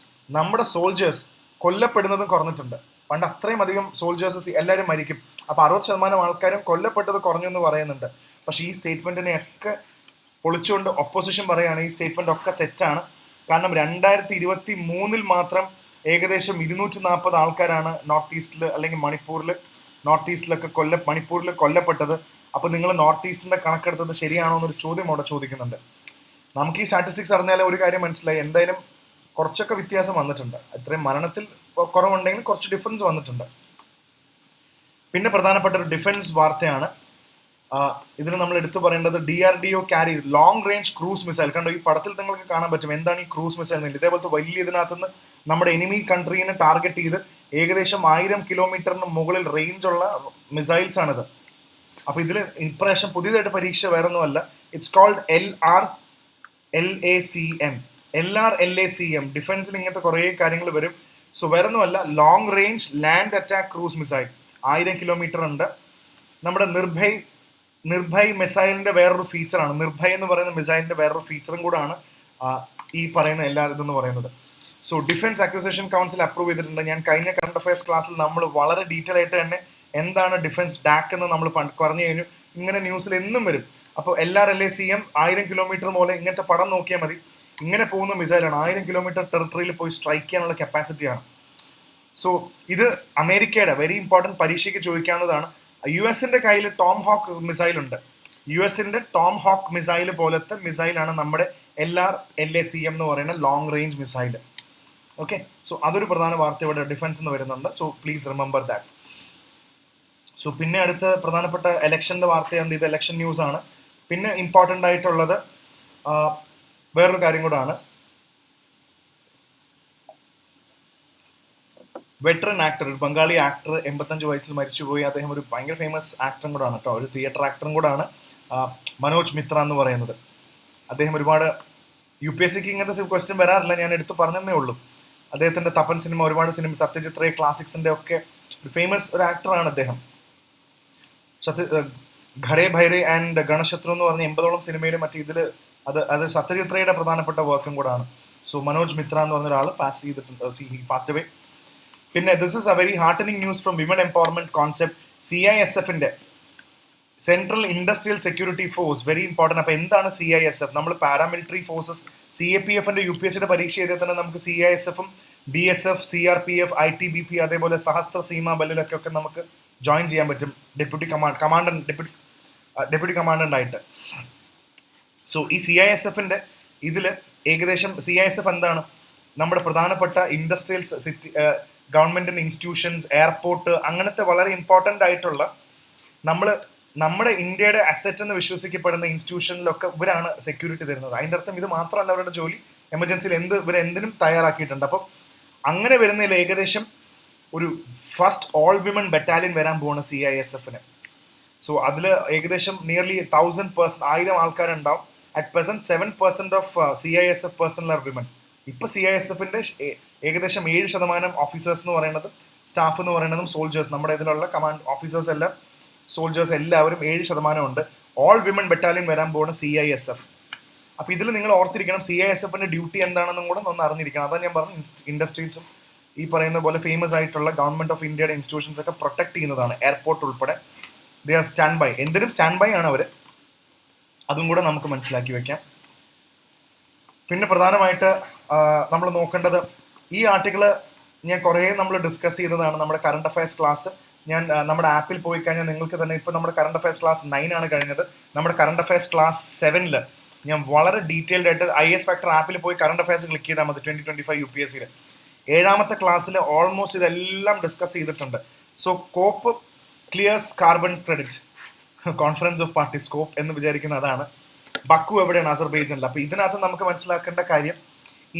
നമ്മുടെ സോൾജേഴ്സ് കൊല്ലപ്പെടുന്നതും കുറഞ്ഞിട്ടുണ്ട്. പണ്ട് അത്രയും അധികം സോൾജേഴ്സ് എല്ലാവരും മരിക്കും, അപ്പോൾ 60% ആൾക്കാരും കൊല്ലപ്പെട്ടത് കുറഞ്ഞു എന്ന് പറയുന്നുണ്ട്. പക്ഷേ ഈ സ്റ്റേറ്റ്മെന്റിനെയൊക്കെ പൊളിച്ചുകൊണ്ട് ഒപ്പോസിഷൻ പറയുകയാണ് ഈ സ്റ്റേറ്റ്മെന്റ് ഒക്കെ തെറ്റാണ്. കാരണം 2023 മാത്രം ഏകദേശം 240 ആൾക്കാരാണ് നോർത്ത് ഈസ്റ്റിൽ അല്ലെങ്കിൽ നോർത്ത് ഈസ്റ്റിലൊക്കെ മണിപ്പൂരിൽ കൊല്ലപ്പെട്ടത്. അപ്പോൾ നിങ്ങൾ നോർത്ത് ഈസ്റ്റിന്റെ കണക്കെടുത്തത് ശരിയാണോ എന്നൊരു ചോദ്യം അവിടെ ചോദിക്കുന്നുണ്ട്. നമുക്ക് ഈ സ്റ്റാറ്റിസ്റ്റിക്സ് അറിഞ്ഞാൽ ഒരു കാര്യം മനസ്സിലായി, എന്തായാലും കുറച്ചൊക്കെ വ്യത്യാസം വന്നിട്ടുണ്ട്. അത്രയും മരണത്തിൽ കുറവുണ്ടെങ്കിൽ കുറച്ച് ഡിഫറൻസ് വന്നിട്ടുണ്ട്. പിന്നെ പ്രധാനപ്പെട്ട ഒരു ഡിഫൻസ് വാർത്തയാണ്. ഇതിന് നമ്മൾ എടുത്തു പറയേണ്ടത് DRDO carry long range cruise missile. കണ്ടോ, ഈ പടത്തിൽ നിങ്ങൾക്ക് കാണാൻ പറ്റും എന്താണ് ഈ ക്രൂസ് മിസൈൽ എന്നില്ല. ഇതേപോലത്തെ വലിയ ഇതിനകത്തുനിന്ന് നമ്മുടെ എനിമി കൺട്രീനെ ടാർഗറ്റ് ചെയ്ത് ഏകദേശം 1000 കിലോമീറ്ററിന് മുകളിൽ റേഞ്ച് ഉള്ള മിസൈൽസ് ആണിത്. അപ്പോൾ ഇതിൽ ഇപ്രാവശ്യം പുതിയതായിട്ട് പരീക്ഷ വേറെ ഒന്നുമല്ല, ഇറ്റ്സ് കോൾഡ് LRLACM. ഡിഫൻസിൽ ഇങ്ങനത്തെ കുറേ കാര്യങ്ങൾ വരും. സോ വേറെ ഒന്നുമല്ല, long range land attack cruise missile 1000 kilometre ഉണ്ട്. നമ്മുടെ നിർഭയ് മിസൈലിന്റെ വേറൊരു ഫീച്ചറാണ്. നിർഭയ് എന്ന് പറയുന്ന മിസൈലിന്റെ വേറൊരു ഫീച്ചറും കൂടാണ് ഈ പറയുന്ന ഇതെന്ന് പറയുന്നത്. So defence acquisition council approve ചെയ്തിട്ടുണ്ട്. ഞാൻ കഴിഞ്ഞ കറണ്ട് അഫയേഴ്സ് ക്ലാസ്സിൽ നമ്മൾ വളരെ ഡീറ്റെയിൽ ആയിട്ട് തന്നെ എന്താണ് ഡിഫൻസ് ഡാക്ക് എന്ന് നമ്മൾ പറഞ്ഞു കഴിഞ്ഞു. ഇങ്ങനെ ന്യൂസിൽ എന്നും വരും. അപ്പോൾ LRLACM 1000 കിലോമീറ്റർ പോലെ ഇങ്ങനത്തെ പടം നോക്കിയാൽ മതി, ഇങ്ങനെ പോകുന്ന മിസൈലാണ്. 1000 കിലോമീറ്റർ ടെറിട്ടറിയിൽ പോയി സ്ട്രൈക്ക് ചെയ്യാനുള്ള കപ്പാസിറ്റിയാണ്. സോ ഇത് അമേരിക്കയുടെ വെരി ഇമ്പോർട്ടൻറ്റ് പരീക്ഷയ്ക്ക് ചോദിക്കാവുന്നതാണ്. US-ന്റെ കയ്യിൽ ടോം ഹോക്ക് മിസൈൽ ഉണ്ട്. US-ന്റെ ടോം ഹോക്ക് മിസൈൽ പോലത്തെ മിസൈലാണ് നമ്മുടെ LRLACM എന്ന് പറയുന്ന long range missile. Okay, so അതൊരു പ്രധാന വാർത്ത ഇവിടെ ഡിഫൻസ് എന്ന് വരുന്നുണ്ട്. So please remember that. So പിന്നെ അടുത്ത പ്രധാനപ്പെട്ട ഇലക്ഷൻ്റെ വാർത്തയാണ്. ഇത് ഇലക്ഷൻ ന്യൂസ് ആണ്. പിന്നെ ഇമ്പോർട്ടൻ്റ് ആയിട്ടുള്ളത് വേറൊരു കാര്യം കൂടാണ്. വെറ്ററൻ ആക്ടർ, ഒരു ബംഗാളി ആക്ടർ 85 വയസ്സിൽ മരിച്ചുപോയി. അദ്ദേഹം ഒരു ഭയങ്കര ഫേമസ് ആക്ടറും കൂടാണ് കേട്ടോ, ഒരു തിയേറ്റർ ആക്ടറും കൂടാണ്, മനോജ് മിത്ര എന്ന് പറയുന്നത്. അദ്ദേഹം ഒരുപാട് UPSCക്ക് ഇങ്ങനത്തെ ക്വസ്റ്റ്യൻ വരാറില്ല, ഞാൻ എടുത്ത് പറഞ്ഞതേ ഉള്ളൂ. അദ്ദേഹത്തിന്റെ തപ്പൻ സിനിമ, ഒരുപാട് സിനിമ, സത്യജിത് റേ ക്ലാസിക്സിന്റെ ഒക്കെ ഒരു ഫേമസ് ഒരു ആക്ടറാണ് അദ്ദേഹം. ഘരേ ഭൈരേ ആൻഡ് ഗണശത്രു എന്ന് പറഞ്ഞ 80ഓളം സിനിമയിലും മറ്റേ ഇതിൽ അത് സത്യജിത് റേയുടെ പ്രധാനപ്പെട്ട വർക്കും കൂടാണ്. സോ മനോജ് മിത്ര എന്ന് പറഞ്ഞ ഒരാൾ പാസ് അവേ. പിന്നെ this is a very heartening news from women empowerment concept. CISF-ന്റെ central industrial security force, very important. അപ്പോൾ എന്താണ് CISF? നമ്മൾ പാരാമിലിറ്ററി ഫോഴ്സസ്, CAPF-ന്റെ UPSCയുടെ പരീക്ഷ ചെയ്താൽ തന്നെ നമുക്ക് CISF-ഉം BSF, CRPF, ITBP അതേപോലെ സഹസ്ത്ര സീമാ ബല്ലിലൊക്കെ നമുക്ക് ജോയിൻ ചെയ്യാൻ പറ്റും ഡെപ്യൂട്ടി കമാൻഡന്റ് ആയിട്ട്. സോ ഈ CISF-ന്റെ ഇതിൽ ഏകദേശം CISF എന്താണ്, നമ്മുടെ പ്രധാനപ്പെട്ട ഇൻഡസ്ട്രിയൽ സിറ്റി, ഗവൺമെന്റിന്റെ ഇൻസ്റ്റിറ്റ്യൂഷൻസ്, എയർപോർട്ട്, അങ്ങനത്തെ വളരെ ഇമ്പോർട്ടൻ്റ് ആയിട്ടുള്ള നമ്മുടെ ഇന്ത്യയുടെ അസറ്റ് എന്ന് വിശ്വസിക്കപ്പെടുന്ന ഇൻസ്റ്റിറ്റ്യൂഷനിലൊക്കെ ഇവരാണ് സെക്യൂരിറ്റി തരുന്നത്. അതിൻ്റെ അർത്ഥം ഇത് മാത്രമല്ല അവരുടെ ജോലി, എമർജൻസിയിൽ ഇവരെന്തിനും തയ്യാറാക്കിയിട്ടുണ്ട്. അപ്പം അങ്ങനെ വരുന്നതിൽ ഏകദേശം ഒരു ഫസ്റ്റ് ഓൾ വിമൻ ബറ്റാലിയൻ വരാൻ പോകുന്ന CISF-ന്. സോ അതിൽ ഏകദേശം നിയർലി 1000 ആൾക്കാരുണ്ടാവും. At present 7% of CISF personnel are women. ഇപ്പൊ CISF-ന്റെ ഏകദേശം 7% ഓഫീസേഴ്സ് എന്ന് പറയുന്നത്, സ്റ്റാഫ് എന്ന് പറയുന്നതും സോൾജേഴ്സ്, നമ്മുടെ ഇതിലുള്ള കമാൻഡ് ഓഫീസേഴ്സ് എല്ലാം, സോൾജേഴ്സ് എല്ലാവരും 7% ഉണ്ട്. ഓൾ വിമൻ ബറ്റാലിയൻ വരാൻ പോകുന്ന CISF. അപ്പൊ ഇതിൽ നിങ്ങൾ ഓർത്തിരിക്കണം CISF-ന്റെ ഡ്യൂട്ടി എന്താണെന്നും കൂടെ ഒന്ന് അറിഞ്ഞിരിക്കണം. അതാണ് ഞാൻ പറഞ്ഞു, ഇൻഡസ്ട്രീസും ഈ പറയുന്ന പോലെ ഫേമസ് ആയിട്ടുള്ള ഗവൺമെന്റ് ഓഫ് ഇന്ത്യയുടെ ഇൻസ്റ്റിറ്റ്യൂഷൻസ് ഒക്കെ പ്രൊട്ടക്ട് ചെയ്യുന്നതാണ്, എയർപോർട്ട് ഉൾപ്പെടെ. ദേ ആർ സ്റ്റാൻഡ് ബൈ, എന്തിനും സ്റ്റാൻഡ് ബൈ ആണ് അവർ. അതും കൂടെ നമുക്ക് മനസ്സിലാക്കി വെക്കാം. പിന്നെ പ്രധാനമായിട്ട് നമ്മൾ നോക്കേണ്ടത്, ഈ ആർട്ടിക്കിള് ഞാൻ കുറേ നമ്മൾ ഡിസ്കസ് ചെയ്തതാണ് നമ്മുടെ കറണ്ട് അഫയേഴ്സ് ക്ലാസ്. ഞാൻ നമ്മുടെ ആപ്പിൽ പോയി കഴിഞ്ഞാൽ നിങ്ങൾക്ക് തന്നെ, ഇപ്പോൾ നമ്മുടെ കറണ്ട് അഫയേഴ്സ് ക്ലാസ് 9 ആണ് കഴിഞ്ഞത്. നമ്മുടെ കറണ്ട് അഫയേഴ്സ് ക്ലാസ് 7-ൽ ഞാൻ വളരെ ഡീറ്റെയിൽഡ് ആയിട്ട് IAS Factor ആപ്പിൽ പോയി കറണ്ട് അഫയേഴ്സ് ക്ലിക്ക് ചെയ്താൽ മതി. 2025 UPSCയിൽ 7ാമത്തെ ക്ലാസ്സിൽ ഓൾമോസ്റ്റ് ഇതെല്ലാം ഡിസ്കസ് ചെയ്തിട്ടുണ്ട്. So COP clears carbon credit, conference of party scope എന്ന് വിചാരിക്കുന്ന അതാണ്. ബക്കു എവിടെയാണ്? അസർബൈജാനിൽ. അപ്പോൾ ഇതിനകത്ത് നമുക്ക് മനസ്സിലാക്കേണ്ട കാര്യം,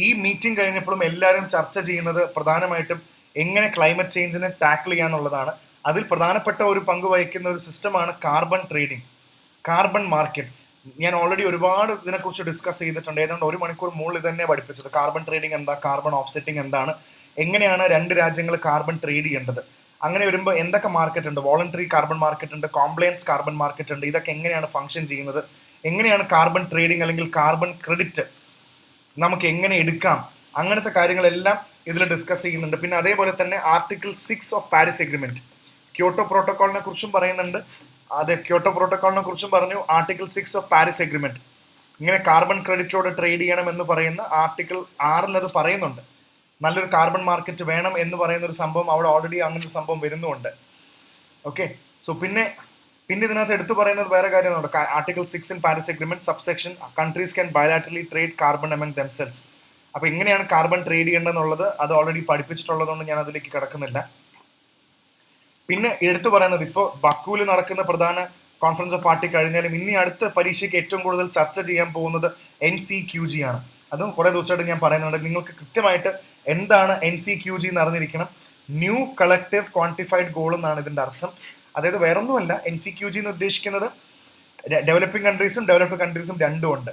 ഈ മീറ്റിംഗ് കഴിഞ്ഞപ്പോഴും എല്ലാവരും ചർച്ച ചെയ്യുന്നത് പ്രധാനമായിട്ടും എങ്ങനെ ക്ലൈമറ്റ് ചേഞ്ചിനെ ടാക്കിൾ ചെയ്യാന്നുള്ളതാണ്. അതിൽ പ്രധാനപ്പെട്ട ഒരു പങ്ക് വഹിക്കുന്ന ഒരു സിസ്റ്റമാണ് കാർബൺ ട്രേഡിംഗ്, കാർബൺ മാർക്കറ്റ്. ഞാൻ ഓൾറെഡി ഒരുപാട് ഇതിനെക്കുറിച്ച് ഡിസ്കസ് ചെയ്തിട്ടുണ്ട്. ഏതാണ്ട് 1 മണിക്കൂർ മുകളിൽ ഇത് തന്നെ പഠിപ്പിച്ചത്. കാർബൺ ട്രേഡിംഗ് എന്താ, കാർബൺ ഓഫ്സെറ്റിംഗ് എന്താണ്, എങ്ങനെയാണ് 2 രാജ്യങ്ങൾ കാർബൺ ട്രേഡ് ചെയ്യേണ്ടത്, അങ്ങനെ വരുമ്പോൾ എന്തൊക്കെ മാർക്കറ്റ് ഉണ്ട്, വോളണ്ടറി കാർബൺ മാർക്കറ്റ് ഉണ്ട്, കോംപ്ലയൻസ് കാർബൺ മാർക്കറ്റ് ഉണ്ട്, ഇതൊക്കെ എങ്ങനെയാണ് ഫംഗ്ഷൻ ചെയ്യുന്നത്, എങ്ങനെയാണ് കാർബൺ ട്രേഡിംഗ് അല്ലെങ്കിൽ കാർബൺ ക്രെഡിറ്റ് നമുക്ക് എങ്ങനെ എടുക്കാം, അങ്ങനത്തെ കാര്യങ്ങളെല്ലാം ഇതിൽ ഡിസ്കസ് ചെയ്യുന്നുണ്ട്. പിന്നെ അതേപോലെ തന്നെ article 6 of Paris agreement, Kyoto പ്രോട്ടോക്കോളിനെ കുറിച്ചും പറയുന്നുണ്ട്. അതെ, ക്യോട്ടോ പ്രോട്ടോക്കോളിനെ കുറിച്ചും പറഞ്ഞു. ആർട്ടിക്കിൾ 6 ഓഫ് പാരീസ് എഗ്രിമെന്റ് ഇങ്ങനെ കാർബൺ ക്രെഡിറ്റോടെ ട്രേഡ് ചെയ്യണം എന്ന് പറയുന്ന ആർട്ടിക്കിൾ 6 അത് പറയുന്നുണ്ട്. നല്ലൊരു കാർബൺ മാർക്കറ്റ് വേണം എന്ന് പറയുന്ന ഒരു സംഭവം അവിടെ ഓൾറെഡി അങ്ങനെ ഒരു സംഭവം വരുന്നുണ്ട്. ഓക്കെ, സോ പിന്നെ ഇതിനകത്ത് എടുത്തു പറയുന്നത് വേറെ കാര്യങ്ങളുണ്ട്. Article 6 in Paris agreement subsection countries can bilaterally trade carbon among themselves. അപ്പൊ എങ്ങനെയാണ് കാർബൺ ട്രേഡ് ചെയ്യേണ്ടതെന്നുള്ളത് അത് ഓൾറെഡി പഠിപ്പിച്ചിട്ടുള്ളതുകൊണ്ട് ഞാൻ അതിലേക്ക് കിടക്കുന്നില്ല. പിന്നെ എടുത്തു പറയുന്നത് ഇപ്പോൾ ബക്കൂല് നടക്കുന്ന പ്രധാന കോൺഫറൻസ് ഓഫ് പാർട്ടി കഴിഞ്ഞാലും ഇനി അടുത്ത പരീക്ഷയ്ക്ക് ഏറ്റവും കൂടുതൽ ചർച്ച ചെയ്യാൻ പോകുന്നത് NCQG ആണ്. അതും കുറെ ദിവസമായിട്ട് ഞാൻ പറയുന്നുണ്ട്. നിങ്ങൾക്ക് കൃത്യമായിട്ട് എന്താണ് NCQG എന്ന് അറിഞ്ഞിരിക്കണം. ന്യൂ കളക്റ്റീവ് ക്വാണ്ടിഫൈഡ് ഗോൾ എന്നാണ് ഇതിന്റെ അർത്ഥം. അതായത് വേറൊന്നുമല്ല, NCQG എന്ന് ഉദ്ദേശിക്കുന്നത് ഡെവലപ്പിംഗ് കൺട്രീസും രണ്ടും ഉണ്ട്.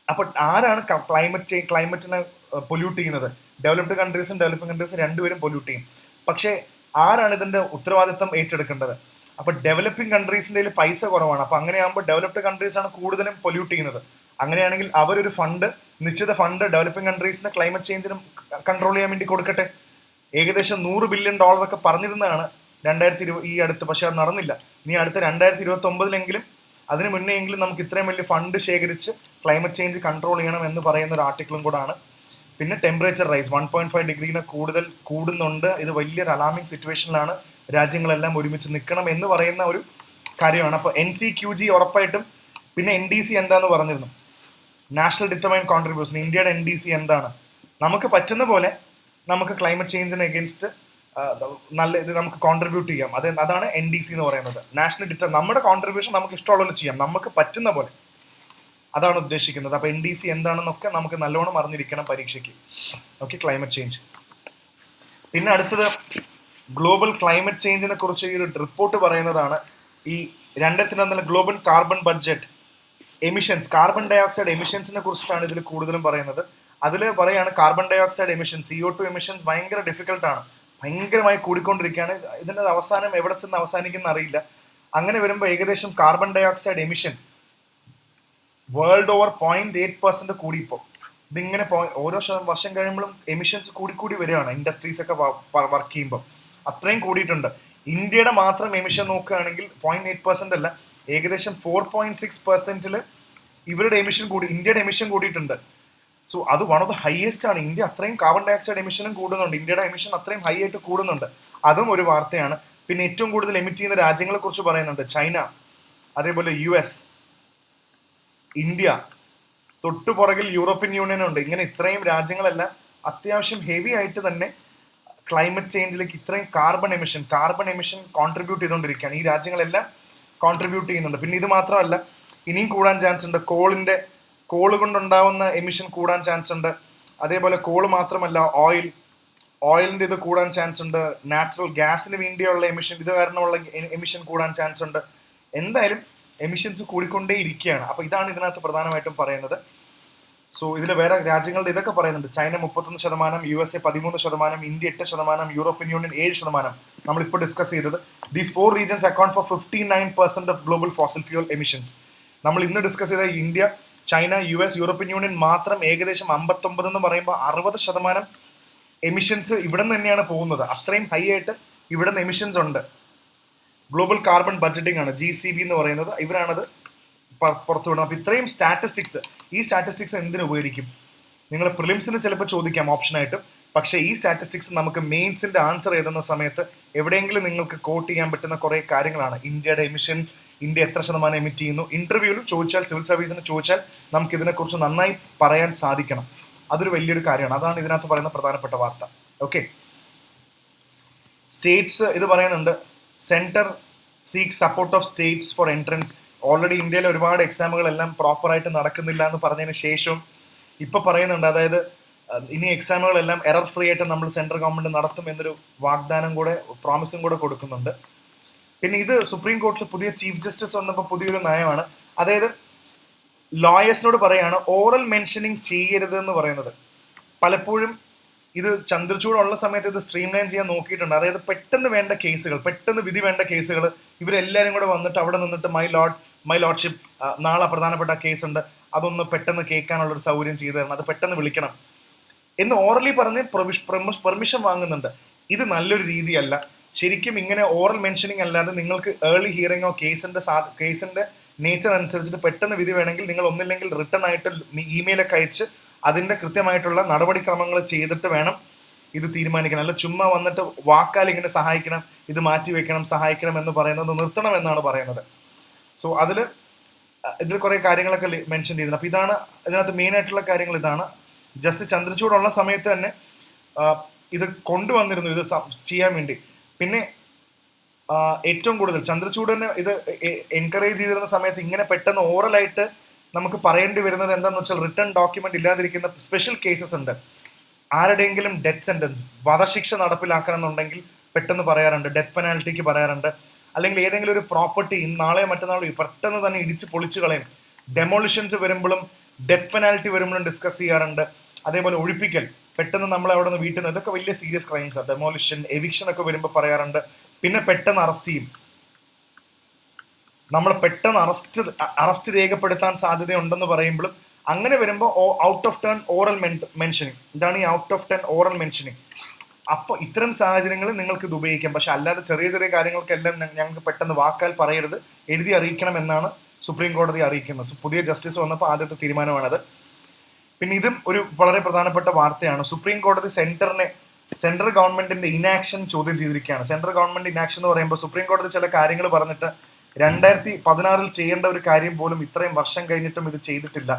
അപ്പോൾ ആരാണ് ക്ലൈമറ്റിനെ പൊല്യൂട്ട് ചെയ്യുന്നത്? ഡെവലപ്ഡ് കൺട്രീസും ഡെവലപ്പിംഗ് കൺട്രീസും രണ്ടുപേരും പൊല്യൂട്ട് ചെയ്യും. പക്ഷേ ആരാണ് ഇതിന്റെ ഉത്തരവാദിത്തം ഏറ്റെടുക്കേണ്ടത്? അപ്പൊ ഡെവലപ്പിംഗ് കൺട്രീസിന്റെ കയ്യിൽ പൈസ കുറവാണ്. അപ്പൊ അങ്ങനെയാകുമ്പോൾ ഡെവലപ്ഡ് കൺട്രീസ് ആണ് കൂടുതലും പൊല്യൂട്ട് ചെയ്യുന്നത്. അങ്ങനെയാണെങ്കിൽ അവരൊരു നിശ്ചിത ഫണ്ട് ഡെവലപ്പിംഗ് കൺട്രീസിന് ക്ലൈമറ്റ് ചേഞ്ചിനും കൺട്രോൾ ചെയ്യാൻ വേണ്ടി കൊടുക്കട്ടെ. ഏകദേശം $100 ബില്യൺ ഒക്കെ പറഞ്ഞിരുന്നതാണ് 2020 ഈ അടുത്ത്, പക്ഷെ അത് നടന്നില്ല. ഇനി അടുത്ത 2029 അതിന് മുന്നേ എങ്കിലും നമുക്ക് ഇത്രയും വലിയ ഫണ്ട് ശേഖരിച്ച് ക്ലൈമറ്റ് ചേഞ്ച് കൺട്രോൾ ചെയ്യണം എന്ന് പറയുന്ന ഒരു ആർട്ടിക്കിളും കൂടാണ്. പിന്നെ ടെമ്പറേച്ചർ റൈസ് 1.5 ഡിഗ്രീനെ കൂടുതൽ കൂടുന്നുണ്ട്. ഇത് വലിയൊരു അലാമിംഗ് സിറ്റുവേഷനിലാണ്. രാജ്യങ്ങളെല്ലാം ഒരുമിച്ച് നിൽക്കണം എന്ന് പറയുന്ന ഒരു കാര്യമാണ്. അപ്പോൾ NCQG ഉറപ്പായിട്ടും. പിന്നെ NDC എന്താന്ന് പറഞ്ഞിരുന്നു, നാഷണൽ ഡിറ്റർമൈൻഡ് കോൺട്രിബ്യൂഷൻ. ഇന്ത്യയുടെ NDC എന്താണ്? നമുക്ക് പറ്റുന്ന പോലെ നമുക്ക് ക്ലൈമറ്റ് ചേഞ്ചിന് എഗൻസ്റ്റ് നല്ല ഇത് നമുക്ക് കോൺട്രിബ്യൂട്ട് ചെയ്യാം. അതാണ് NDC എന്ന് പറയുന്നത്. നമ്മുടെ കോൺട്രിബ്യൂഷൻ നമുക്ക് ഇഷ്ടമുള്ളത് ചെയ്യാം, നമുക്ക് പറ്റുന്ന പോലെ. അതാണ് ഉദ്ദേശിക്കുന്നത്. അപ്പൊ NDC എന്താണെന്നൊക്കെ നമുക്ക് നല്ലോണം അറിഞ്ഞിരിക്കണം പരീക്ഷയ്ക്ക്. Okay, climate change. പിന്നെ അടുത്തത് ഗ്ലോബൽ ക്ലൈമറ്റ് ചേഞ്ചിനെ കുറിച്ച് ഈ ഒരു റിപ്പോർട്ട് പറയുന്നതാണ്. ഈ 2011 global carbon budget emissions, carbon dioxide എമിഷൻസിനെ കുറിച്ചിട്ടാണ് ഇതിൽ കൂടുതലും പറയുന്നത്. അതിൽ പറയാണ് carbon dioxide emission, CO2 emissions ഭയങ്കര ഡിഫിക്കൽട്ടാണ്, ഭയങ്കരമായി കൂടിക്കൊണ്ടിരിക്കുകയാണ്. ഇതിന്റെ അവസാനം എവിടെ ചെന്ന് അവസാനിക്കുന്ന അറിയില്ല. അങ്ങനെ വരുമ്പോൾ ഏകദേശം carbon dioxide emission world over 0.8% കൂടി. ഇപ്പോൾ ഇതിങ്ങനെ ഓരോ വർഷം കഴിയുമ്പോഴും എമിഷൻസ് കൂടി വരികയാണ്. ഇൻഡസ്ട്രീസ് ഒക്കെ വർക്ക് ചെയ്യുമ്പോൾ അത്രയും കൂടിയിട്ടുണ്ട്. ഇന്ത്യയുടെ മാത്രം എമിഷൻ നോക്കുകയാണെങ്കിൽ 0.8% അല്ല, ഏകദേശം 4.6% ഇവരുടെ എമിഷൻ ഇന്ത്യയുടെ എമിഷൻ കൂടിയിട്ടുണ്ട്. സോ അത് വൺ ഓഫ് ദ ഹയസ്റ്റ് ആണ്. ഇന്ത്യ അത്രയും കാർബൺ ഡൈ ഓക്സൈഡ് എമിഷനും കൂടുന്നുണ്ട്, ഇന്ത്യയുടെ എമിഷൻ അത്രയും ഹൈ ആയിട്ട് കൂടുന്നുണ്ട്. അതും ഒരു വാർത്തയാണ്. പിന്നെ ഏറ്റവും കൂടുതൽ എമിറ്റ് ചെയ്യുന്ന രാജ്യങ്ങളെ കുറിച്ച് പറയുന്നുണ്ട്. ചൈന, അതേപോലെ US, ഇന്ത്യ, തൊട്ടുപുറകിൽ യൂറോപ്യൻ യൂണിയൻ ഉണ്ട്. ഇങ്ങനെ ഇത്രയും രാജ്യങ്ങളെല്ലാം അത്യാവശ്യം ഹെവി ആയിട്ട് തന്നെ ക്ലൈമറ്റ് ചേഞ്ചിലേക്ക് ഇത്രയും കാർബൺ എമിഷൻ കോൺട്രിബ്യൂട്ട് ചെയ്തുകൊണ്ടിരിക്കുകയാണ്. ഈ രാജ്യങ്ങളെല്ലാം കോൺട്രിബ്യൂട്ട് ചെയ്യുന്നുണ്ട്. പിന്നെ ഇത് മാത്രമല്ല, ഇനിയും കൂടാൻ ചാൻസ് ഉണ്ട്. കോള് കൊണ്ടുണ്ടാവുന്ന എമിഷൻ കൂടാൻ ചാൻസ് ഉണ്ട്. അതേപോലെ കോള് മാത്രമല്ല, ഓയിലിന്റെ ഇത് കൂടാൻ ചാൻസ് ഉണ്ട്. നാച്ചുറൽ ഗ്യാസിന് വേണ്ടിയുള്ള എമിഷൻ, ഇത് കാരണമുള്ള എമിഷൻ കൂടാൻ ചാൻസ് ഉണ്ട്. എന്തായാലും എമിഷൻസ് കൂടിക്കൊണ്ടേ ഇരിക്കുകയാണ്. അപ്പൊ ഇതാണ് ഇതിനകത്ത് പ്രധാനമായിട്ടും പറയുന്നത്. സോ ഇതിൽ വേറെ രാജ്യങ്ങളുടെ ഇതൊക്കെ പറയുന്നുണ്ട്. China 31%, USA 13%, India 8%, European union 7%. നമ്മളിപ്പോൾ ഡിസ്കസ് ചെയ്തത്. These 4 regions account for 59% of global fossil fuel emissions. നമ്മൾ ഇന്ന് ഡിസ്കസ് ചെയ്ത India, China, US, European union മാത്രം ഏകദേശം 59 എന്ന് പറയുമ്പോൾ 60% എമിഷൻസ് ഇവിടെ നിന്ന് തന്നെയാണ് പോകുന്നത്. അത്രയും ഹൈ ആയിട്ട് ഇവിടെ നിന്ന് എമിഷൻസ് ഉണ്ട്. ഗ്ലോബൽ കാർബൺ ബഡ്ജറ്റിംഗ് ആണ് GCB എന്ന് പറയുന്നത്. ഇവരാണത് പുറത്തുവിടുന്നത്. അപ്പൊ ഇത്രയും സ്റ്റാറ്റിസ്റ്റിക്സ്, ഈ സ്റ്റാറ്റിസ്റ്റിക്സ് എന്തിനു ഉപകരിക്കും? നിങ്ങൾ പ്രിലിംസിന് ചിലപ്പോൾ ചോദിക്കാം ഓപ്ഷനായിട്ടും. പക്ഷേ ഈ സ്റ്റാറ്റിസ്റ്റിക്സ് നമുക്ക് മെയിൻസിന്റെ ആൻസർ എഴുതുന്ന സമയത്ത് എവിടെയെങ്കിലും നിങ്ങൾക്ക് കോട്ട് ചെയ്യാൻ പറ്റുന്ന കുറെ കാര്യങ്ങളാണ്. ഇന്ത്യയുടെ എമിഷൻ, ഇന്ത്യ എത്ര ശതമാനം എമിറ്റ് ചെയ്യുന്നു, ഇന്റർവ്യൂവിലും ചോദിച്ചാൽ, സിവിൽ സർവീസിന് ചോദിച്ചാൽ നമുക്ക് ഇതിനെക്കുറിച്ച് നന്നായി പറയാൻ സാധിക്കണം. അതൊരു വലിയൊരു കാര്യമാണ്. അതാണ് ഇതിനകത്ത് പറയുന്ന പ്രധാനപ്പെട്ട വാർത്ത. ഓക്കെ, സ്റ്റേറ്റ്സ് ഇത് പറയുന്നുണ്ട്. Centre seek support of States four entrance. Already ഇന്ത്യയിലെ ഒരുപാട് എക്സാമുകളെല്ലാം പ്രോപ്പറായിട്ട് നടക്കുന്നില്ല എന്ന് പറഞ്ഞതിന് ശേഷവും ഇപ്പൊ പറയുന്നുണ്ട്, അതായത് ഇനി എക്സാമുകളെല്ലാം എറർ ഫ്രീ ആയിട്ട് നമ്മൾ സെൻട്രൽ ഗവൺമെന്റ് നടത്തും എന്നൊരു വാഗ്ദാനം കൂടെ, പ്രോമിസും കൂടെ കൊടുക്കുന്നുണ്ട്. പിന്നെ ഇത് സുപ്രീം കോടതിയിൽ പുതിയ ചീഫ് ജസ്റ്റിസ് വന്നപ്പോൾ പുതിയൊരു നയമാണ്. അതായത് ലോയേഴ്സിനോട് പറയാണ് ഓറൽ മെൻഷനിങ് ചെയ്യരുത് എന്ന് പറയുന്നത്. പലപ്പോഴും ഇത് ചന്ദ്രചൂടുള്ള സമയത്ത് ഇത് സ്ട്രീം ലൈൻ ചെയ്യാൻ നോക്കിയിട്ടുണ്ട്. അതായത് പെട്ടെന്ന് വേണ്ട കേസുകൾ, പെട്ടെന്ന് വിധി വേണ്ട കേസുകൾ ഇവരെല്ലാവരും കൂടെ വന്നിട്ട് അവിടെ നിന്നിട്ട് മൈ ലോർഡ്ഷിപ്പ് നാളെ പ്രധാനപ്പെട്ട കേസ് ഉണ്ട്, അതൊന്ന് പെട്ടെന്ന് കേൾക്കാനുള്ളൊരു സൗകര്യം ചെയ്തു തരണം, അത് പെട്ടെന്ന് വിളിക്കണം എന്ന് ഓറലി പറഞ്ഞ് പെർമിഷൻ വാങ്ങുന്നുണ്ട്. ഇത് നല്ലൊരു രീതിയല്ല. ശരിക്കും ഇങ്ങനെ ഓറൽ മെൻഷനിങ് അല്ലാതെ നിങ്ങൾക്ക് ഏർലി ഹിയറിങ്ങോ കേസിന്റെ നേച്ചർ അനുസരിച്ചിട്ട് പെട്ടെന്ന് വിധി വേണമെങ്കിൽ നിങ്ങൾ ഒന്നില്ലെങ്കിൽ റിട്ടേൺ ആയിട്ട് ഇമെയിലൊക്കെ അയച്ച് അതിന്റെ കൃത്യമായിട്ടുള്ള നടപടിക്രമങ്ങൾ ചെയ്തിട്ട് വേണം ഇത് തീരുമാനിക്കണം. അല്ല ചുമ്മാ വന്നിട്ട് വാക്കാൽ ഇങ്ങനെ സഹായിക്കണം, ഇത് മാറ്റി വെക്കണം, സഹായിക്കണം എന്ന് പറയുന്നത് നിർത്തണം എന്നാണ് പറയുന്നത്. സോ ഇതിൽ കുറെ കാര്യങ്ങളൊക്കെ മെൻഷൻ ചെയ്തിട്ടുണ്ട്. അപ്പൊ ഇതാണ് ഇതിനകത്ത് മെയിൻ ആയിട്ടുള്ള കാര്യങ്ങൾ. ഇതാണ് ജസ്റ്റ് ചന്ദ്രചൂടുള്ള സമയത്ത് തന്നെ ഇത് കൊണ്ടുവന്നിരുന്നു ഇത് ചെയ്യാൻ വേണ്ടി. പിന്നെ ഏറ്റവും കൂടുതൽ ചന്ദ്രചൂഡിനെ ഇത് എൻകറേജ് ചെയ്തിരുന്ന സമയത്ത് ഇങ്ങനെ പെട്ടെന്ന് ഓറലായിട്ട് നമുക്ക് പറയേണ്ടി വരുന്നത് എന്താണെന്ന് വെച്ചാൽ റിട്ടേൺ ഡോക്യുമെന്റ് ഇല്ലാതിരിക്കുന്ന സ്പെഷ്യൽ കേസസ് ഉണ്ട്. ആരുടെയെങ്കിലും ഡെത്ത് സെന്റൻസ്, വധശിക്ഷ നടപ്പിലാക്കണം എന്നുണ്ടെങ്കിൽ പെട്ടെന്ന് പറയാറുണ്ട്, ഡെത്ത് പെനാൽറ്റിക്ക് പറയാറുണ്ട്. അല്ലെങ്കിൽ ഏതെങ്കിലും ഒരു പ്രോപ്പർട്ടി നാളെയോ മറ്റന്നാളോ പെട്ടെന്ന് തന്നെ ഇടിച്ച് പൊളിച്ചു കളയും. ഡെമോളിഷൻസ് വരുമ്പോഴും ഡെത്ത് പെനാൽറ്റി വരുമ്പോഴും ഡിസ്കസ് ചെയ്യാറുണ്ട്. അതേപോലെ ഒഴിപ്പിക്കൽ, പെട്ടെന്ന് നമ്മളെ അവിടെ നിന്ന് വീട്ടിൽ നിന്ന്, ഇതൊക്കെ വലിയ സീരിയസ് ക്രൈംസാണ്. ഡെമോളിഷൻ, എവിക്ഷൻ ഒക്കെ വരുമ്പോൾ പറയാറുണ്ട്. പിന്നെ പെട്ടെന്ന് അറസ്റ്റ് ചെയ്യും. നമ്മൾ പെട്ടെന്ന് അറസ്റ്റ് രേഖപ്പെടുത്താൻ സാധ്യതയുണ്ടെന്ന് പറയുമ്പോഴും അങ്ങനെ വരുമ്പോൾ out of turn oral mentioning. ഇതാണ് ഈ out of turn oral mentioning. അപ്പോൾ ഇത്തരം സാഹചര്യങ്ങളിൽ നിങ്ങൾക്ക് ഇത് ഉപയോഗിക്കാം. പക്ഷെ അല്ലാതെ ചെറിയ ചെറിയ കാര്യങ്ങൾക്കെല്ലാം ഞങ്ങൾക്ക് പെട്ടെന്ന് വാക്കാൽ പറയരുത്, എഴുതി അറിയിക്കണം എന്നാണ് സുപ്രീം കോടതി അറിയിക്കുന്നത്. പുതിയ ജസ്റ്റിസ് വന്നപ്പോൾ ആദ്യത്തെ തീരുമാനമാണത്. പിന്നെ ഇതും ഒരു വളരെ പ്രധാനപ്പെട്ട വാർത്തയാണ്. സുപ്രീം കോടതി സെൻട്രൽ ഗവൺമെന്റിന്റെ ഇനാക്ഷൻ ചോദ്യം ചെയ്തിരിക്കുകയാണ്. സെൻട്രൽ ഗവൺമെന്റ് ഇനാക്ഷൻ എന്ന് പറയുമ്പോൾ സുപ്രീം കോടതി ചില കാര്യങ്ങൾ പറഞ്ഞിട്ട് 2016 ചെയ്യേണ്ട ഒരു കാര്യം പോലും ഇത്രയും വർഷം കഴിഞ്ഞിട്ടും ഇത് ചെയ്തിട്ടില്ല.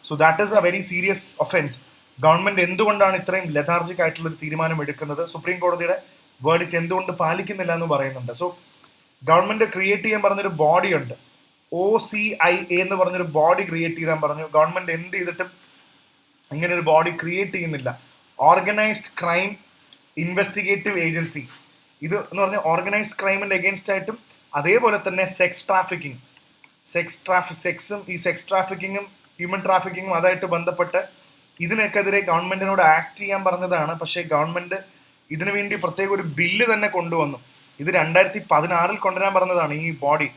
So that is A very serious offence. Government എന്തുകൊണ്ടാണ് ഇത്രയും ലെഥാർജിക് ആയിട്ടുള്ള ഒരു തീരുമാനം എടുക്കുന്നത്, സുപ്രീം കോടതിയുടെ വേർഡിക്റ്റ് എന്തുകൊണ്ട് പാലിക്കുന്നില്ല എന്ന് പറയുന്നുണ്ട്. സോ ഗവൺമെന്റ് ക്രിയേറ്റ് ചെയ്യാൻ പറഞ്ഞൊരു ബോഡി ഉണ്ട്, OCIA എന്ന് പറഞ്ഞൊരു ബോഡി ക്രിയേറ്റ് ചെയ്യാൻ പറഞ്ഞു. ഗവൺമെന്റ് എന്ത് ചെയ്തിട്ടും ഇങ്ങനെ ഒരു ബോഡി ക്രിയേറ്റ് ചെയ്യുന്നില്ല. ഓർഗനൈസ്ഡ് ക്രൈം ഇൻവെസ്റ്റിഗേറ്റീവ് ഏജൻസി, ഇത് എന്ന് പറഞ്ഞാൽ ഓർഗനൈസ്ഡ് ക്രൈമിന്റെ അഗേൻസ്റ്റ് ആയിട്ടും അതേപോലെ തന്നെ സെക്സും ഈ സെക്സ് ട്രാഫിക്കിങ്ങും ഹ്യൂമൻ ട്രാഫിക്കിങ്ങും അതായിട്ട് ബന്ധപ്പെട്ട് ഇതിനെതിരെ ഗവൺമെന്റിനോട് ആക്ട് ചെയ്യാൻ പറഞ്ഞതാണ്. പക്ഷേ ഗവൺമെന്റ് ഇതിനു വേണ്ടി പ്രത്യേക ഒരു ബില്ല് തന്നെ കൊണ്ടുവന്നു. ഇത് 2016 കൊണ്ടുവരാൻ പറഞ്ഞതാണ് ഈ ബോഡി.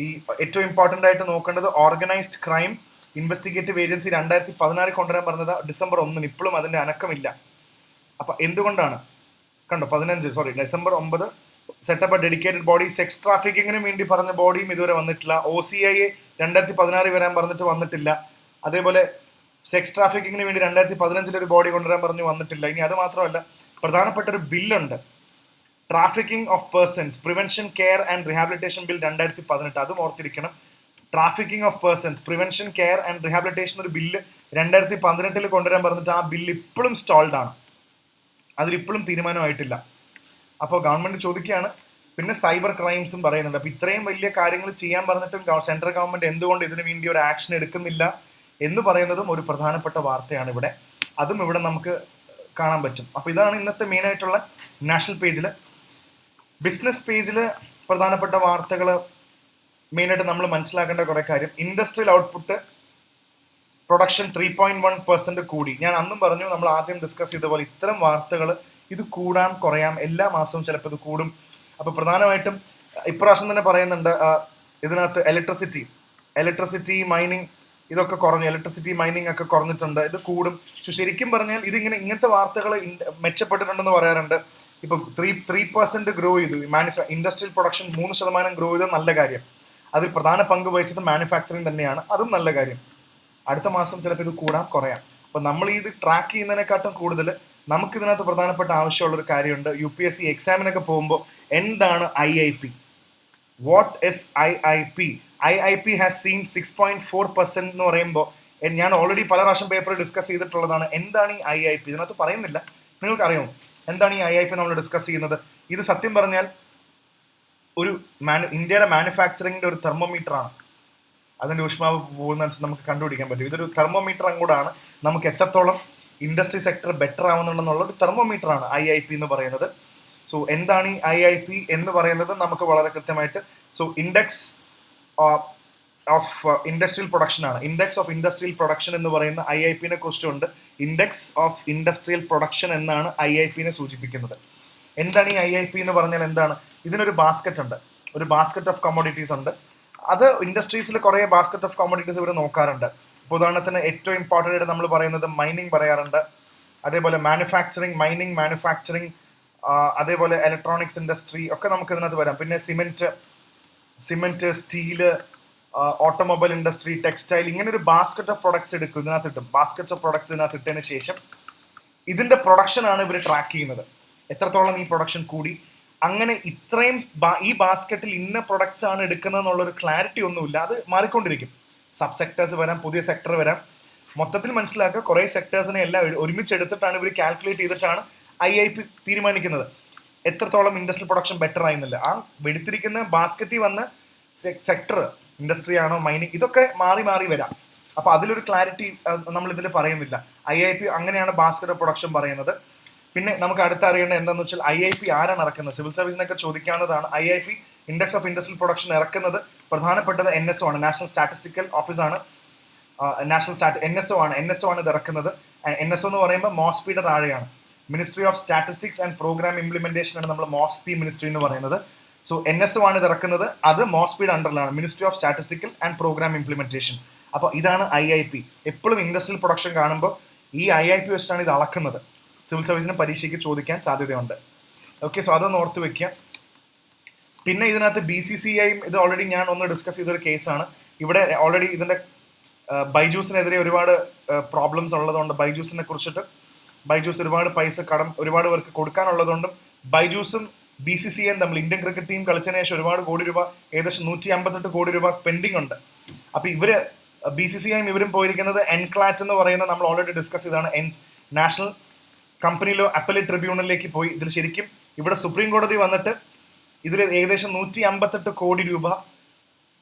ഈ ഏറ്റവും ഇമ്പോർട്ടൻ്റ് ആയിട്ട് നോക്കേണ്ടത് ഓർഗനൈസ്ഡ് ക്രൈം ഇൻവെസ്റ്റിഗേറ്റീവ് ഏജൻസി 2016 കൊണ്ടുവരാൻ പറഞ്ഞത് December 1. ഇപ്പോഴും അതിന്റെ അനക്കമില്ല. അപ്പൊ എന്തുകൊണ്ടാണ്? കണ്ടോ, December 9 setup dedicated body. Sex ട്രാഫിക്കിങ്ങിന് വേണ്ടി പറഞ്ഞ ബോഡിയും ഇതുവരെ വന്നിട്ടില്ല. OCIA 2016 വരാൻ പറഞ്ഞിട്ട് വന്നിട്ടില്ല. അതേപോലെ സെക്സ് ട്രാഫിക്കിങ്ങിന് വേണ്ടി 2015 ഒരു ബോഡി കൊണ്ടുവരാൻ പറഞ്ഞു, വന്നിട്ടില്ല. ഇനി അത് മാത്രമല്ല, പ്രധാനപ്പെട്ട ഒരു ബില്ലുണ്ട്, trafficking of persons prevention care and rehabilitation bill 2018. അതും ഓർത്തിരിക്കണം. Trafficking of persons prevention care and rehabilitation ഒരു ബില്ല് 2018 കൊണ്ടുവരാൻ പറഞ്ഞിട്ട് ആ ബില്ല് ഇപ്പോഴും സ്റ്റോൾഡ് ആണ്. അതിലിപ്പോഴും തീരുമാനമായിട്ടില്ല. അപ്പോൾ ഗവൺമെന്റ് ചോദിക്കുകയാണ്. പിന്നെ സൈബർ ക്രൈംസും പറയുന്നുണ്ട്. അപ്പോൾ ഇത്രയും വലിയ കാര്യങ്ങൾ ചെയ്യാൻ പറഞ്ഞിട്ടും സെൻട്രൽ ഗവൺമെന്റ് എന്തുകൊണ്ട് ഇതിനു വേണ്ടി ഒരു ആക്ഷൻ എടുക്കുന്നില്ല എന്ന് പറയുന്നതും ഒരു പ്രധാനപ്പെട്ട വാർത്തയാണ് ഇവിടെ. അതും ഇവിടെ നമുക്ക് കാണാൻ പറ്റും. അപ്പോൾ ഇതാണ് ഇന്നത്തെ മെയിൻ ആയിട്ടുള്ള നാഷണൽ പേജിൽ. ബിസിനസ് പേജിൽ പ്രധാനപ്പെട്ട വാർത്തകൾ മെയിനായിട്ട് നമ്മൾ മനസ്സിലാക്കേണ്ട കുറേ കാര്യം. ഇൻഡസ്ട്രിയൽ ഔട്ട്പുട്ട് പ്രൊഡക്ഷൻ 3.1% കൂടി. ഞാൻ അന്നും പറഞ്ഞു, നമ്മൾ ആദ്യം ഡിസ്കസ് ചെയ്ത പോലെ ഇത്തരം വാർത്തകൾ ഇത് കൂടാൻ കുറയാം, എല്ലാ മാസവും ചിലപ്പോൾ ഇത് കൂടും. അപ്പോൾ പ്രധാനമായിട്ടും ഇപ്രാവശ്യം തന്നെ പറയുന്നുണ്ട് ഇതിനകത്ത് ഇലക്ട്രിസിറ്റി മൈനിങ് ഇതൊക്കെ കുറഞ്ഞു, ഇലക്ട്രിസിറ്റി മൈനിങ് ഒക്കെ കുറഞ്ഞിട്ടുണ്ട്, ഇത് കൂടും. പക്ഷെ ശരിക്കും പറഞ്ഞാൽ ഇങ്ങനത്തെ വാർത്തകൾ മെച്ചപ്പെട്ടിട്ടുണ്ടെന്ന് പറയാറുണ്ട്. ഇപ്പം 3% ഗ്രോ ചെയ്തു ഇൻഡസ്ട്രിയൽ പ്രൊഡക്ഷൻ, 3% ഗ്രോ ചെയ്തത് നല്ല കാര്യം. അതിൽ പ്രധാന പങ്ക് വഹിച്ചത് മാനുഫാക്ചറിങ് തന്നെയാണ്, അതും നല്ല കാര്യം. അടുത്ത മാസം ചിലപ്പോൾ ഇത് കൂടാൻ കുറയാം. അപ്പം നമ്മൾ ഇത് ട്രാക്ക് ചെയ്യുന്നതിനെക്കാട്ടും കൂടുതൽ നമുക്കിതിനകത്ത് പ്രധാനപ്പെട്ട ആവശ്യമുള്ളൊരു കാര്യമുണ്ട്. UPSC എക്സാമിനൊക്കെ പോകുമ്പോൾ എന്താണ് IIP? What is IIP? IIP has seen 6.4% എന്ന് പറയുമ്പോൾ ഞാൻ ഓൾറെഡി പല പ്രാവശ്യം പേപ്പർ ഡിസ്കസ് ചെയ്തിട്ടുള്ളതാണ്. എന്താണ് ഈ IIP? ഇതിനകത്ത് പറയുന്നില്ല. നിങ്ങൾക്കറിയാമോ എന്താണ് ഈ IIP നമ്മൾ ഡിസ്കസ് ചെയ്യുന്നത്? ഇത് സത്യം പറഞ്ഞാൽ ഒരു ഇന്ത്യയുടെ മാനുഫാക്ചറിങ്ങിന്റെ ഒരു തെർമോമീറ്റർ ആണ്. അതിന്റെ ഊഷ്മാവ് പോകുന്നതനുസരിച്ച് നമുക്ക് കണ്ടുപിടിക്കാൻ പറ്റും. ഇതൊരു തെർമോമീറ്റർ അങ്ങോട്ടാണ്, നമുക്ക് എത്രത്തോളം ഇൻഡസ്ട്രി സെക്ടർ ബെറ്റർ ആവുന്നുണ്ടെന്നുള്ള ഒരു തെർമോമീറ്റർ ആണ് IIP എന്ന് പറയുന്നത്. സോ എന്താണ് ഈ IIP എന്ന് പറയുന്നത് നമുക്ക് വളരെ കൃത്യമായിട്ട്, so index of industrial production ആണ്. ഇൻഡെക്സ് ഓഫ് ഇൻഡസ്ട്രിയൽ പ്രൊഡക്ഷൻ എന്ന് പറയുന്ന IIP-നെ കുറിച്ചുണ്ട്. ഇൻഡെക്സ് ഓഫ് ഇൻഡസ്ട്രിയൽ പ്രൊഡക്ഷൻ എന്നാണ് IIP-നെ സൂചിപ്പിക്കുന്നത്. എന്താണ് ഈ IIP എന്ന് പറഞ്ഞാൽ എന്താണ്? ഇതിനൊരു ബാസ്ക്കറ്റ് ഉണ്ട്, ഒരു ബാസ്ക്കറ്റ് ഓഫ് കമ്മോഡിറ്റീസ് ഉണ്ട്. അത് ഇൻഡസ്ട്രീസിൽ കുറേ ബാസ്ക്കറ്റ് ഓഫ് കമ്മോഡിറ്റീസ് ഇവർ നോക്കാറുണ്ട്. ഇപ്പോൾ ഉദാഹരണത്തിന് ഏറ്റവും ഇമ്പോർട്ടൻ്റ് ആയിട്ട് നമ്മൾ പറയുന്നത് മൈനിങ് പറയാറുണ്ട്, അതേപോലെ മാനുഫാക്ചറിങ്, മൈനിങ്, മാനുഫാക്ചറിങ്, അതേപോലെ ഇലക്ട്രോണിക്സ് ഇൻഡസ്ട്രി ഒക്കെ നമുക്ക് ഇതിനകത്ത് വരാം. പിന്നെ cement, steel, automobile industry, textile, ഇങ്ങനെ ഒരു ബാസ്ക്കറ്റ് ഓഫ് പ്രൊഡക്ട്സ് എടുക്കും, ഇതിനകത്ത് ഇട്ടും ബാസ്ക്കറ്റ്സ് ഓഫ് പ്രൊഡക്ട്സ് ഇതിനകത്ത് ഇട്ടതിന് ശേഷം ഇതിന്റെ പ്രൊഡക്ഷൻ ആണ് ഇവർ ട്രാക്ക് ചെയ്യുന്നത്. എത്രത്തോളം ഈ പ്രൊഡക്ഷൻ കൂടി, അങ്ങനെ ഇത്രയും ഈ ബാസ്ക്കറ്റിൽ ഇന്ന പ്രൊഡക്ട്സ് ആണ് എടുക്കുന്നത് എന്നുള്ളൊരു ക്ലാരിറ്റി ഒന്നുമില്ല. അത് മാറിക്കൊണ്ടിരിക്കും. സബ് സെക്ടേഴ്സ് വരാം, പുതിയ സെക്ടർ വരാം. മൊത്തത്തിൽ മനസ്സിലാക്കുക, കുറേ സെക്ടേഴ്സിനെ എല്ലാം ഒരുമിച്ച് എടുത്തിട്ടാണ് ഇവർ കാൽക്കുലേറ്റ് ചെയ്തിട്ടാണ് IIP തീരുമാനിക്കുന്നത് എത്രത്തോളം ഇൻഡസ്ട്രിയൽ പ്രൊഡക്ഷൻ ബെറ്റർ ആയിരുന്നില്ല. ആ എടുത്തിരിക്കുന്ന ബാസ്ക്കറ്റിൽ വന്ന സെക്ടർ, ഇൻഡസ്ട്രി ആണോ മൈനിങ്, ഇതൊക്കെ മാറി മാറി വരാം. അപ്പോൾ അതിലൊരു ക്ലാരിറ്റി നമ്മൾ ഇതിൽ പറയുന്നില്ല. IIP അങ്ങനെയാണ് ബാസ്ക്കറ്റ് ഓഫ് പ്രൊഡക്ഷൻ പറയുന്നത്. പിന്നെ നമുക്ക് അടുത്ത് അറിയേണ്ടത് എന്താണെന്ന് വെച്ചാൽ IIP ആരാണ് ഇറക്കുന്നത്? സിവിൽ സർവീസിനൊക്കെ ചോദിക്കാവുന്നതാണ്. IIP index of industrial production ഇറക്കുന്നത് പ്രധാനപ്പെട്ടത് NSO ആണ്, നാഷണൽ സ്റ്റാറ്റിസ്റ്റിക്കൽ ഓഫീസാണ്. NSO ആണ് ഇത് ഇറക്കുന്നത്. NSO എന്ന് പറയുമ്പോൾ മോസ്പിയുടെ താഴെയാണ്. Ministry of statistics and programme implementation ആണ് നമ്മൾ മോസ്പി മിനിസ്ട്രി എന്ന് പറയുന്നത്. സോ NSO ആണ് ഇത് ഇറക്കുന്നത്, അത് മോസ്പിയുടെ അണ്ടറിലാണ്, ministry of statistical and programme implementation. അപ്പോൾ ഇതാണ് IIP. എപ്പോഴും ഇൻഡസ്ട്രിയൽ പ്രൊഡക്ഷൻ കാണുമ്പോൾ ഈ IIP വെച്ചിട്ടാണ് ഇത് അളക്കുന്നത്. സിവിൽ സർവീസിന് പരീക്ഷയ്ക്ക് ചോദിക്കാൻ സാധ്യതയുണ്ട്. ഓക്കെ, സോ അതൊന്ന് ഓർത്ത് വെക്കുക. പിന്നെ ഇതിനകത്ത് BCCI ഇത് ഓൾറെഡി ഞാൻ ഒന്ന് ഡിസ്കസ് ചെയ്തൊരു കേസാണ്. ഇവിടെ ഓൾറെഡി ഇതിന്റെ ബൈജൂസിനെതിരെ ഒരുപാട് പ്രോബ്ലംസ് ഉള്ളതുകൊണ്ട് ബൈജൂസ് ഒരുപാട് പൈസ കടം ഒരുപാട് പേർക്ക് കൊടുക്കാനുള്ളതുകൊണ്ടും ബൈജൂസും BCCI തമ്മിൽ ഇന്ത്യൻ ക്രിക്കറ്റ് ടീം കളിച്ചതിന് ശേഷം ഒരുപാട് കോടി രൂപ, ഏകദേശം 158 കോടി രൂപ പെൻഡിങ് ഉണ്ട്. അപ്പൊ ഇവര് BCCI ഇവരും പോയിരിക്കുന്നത് NCLAT എന്ന് പറയുന്ന, നമ്മൾ ഓൾറെഡി ഡിസ്കസ് ചെയ്താണ്, നാഷണൽ കമ്പനി ലോ അപ്പലേറ്റ് ട്രിബ്യൂണലിലേക്ക് പോയി. ഇതിൽ ശരിക്കും ഇവിടെ സുപ്രീം കോടതി വന്നിട്ട് ഇതിൽ ഏകദേശം 158 കോടി രൂപ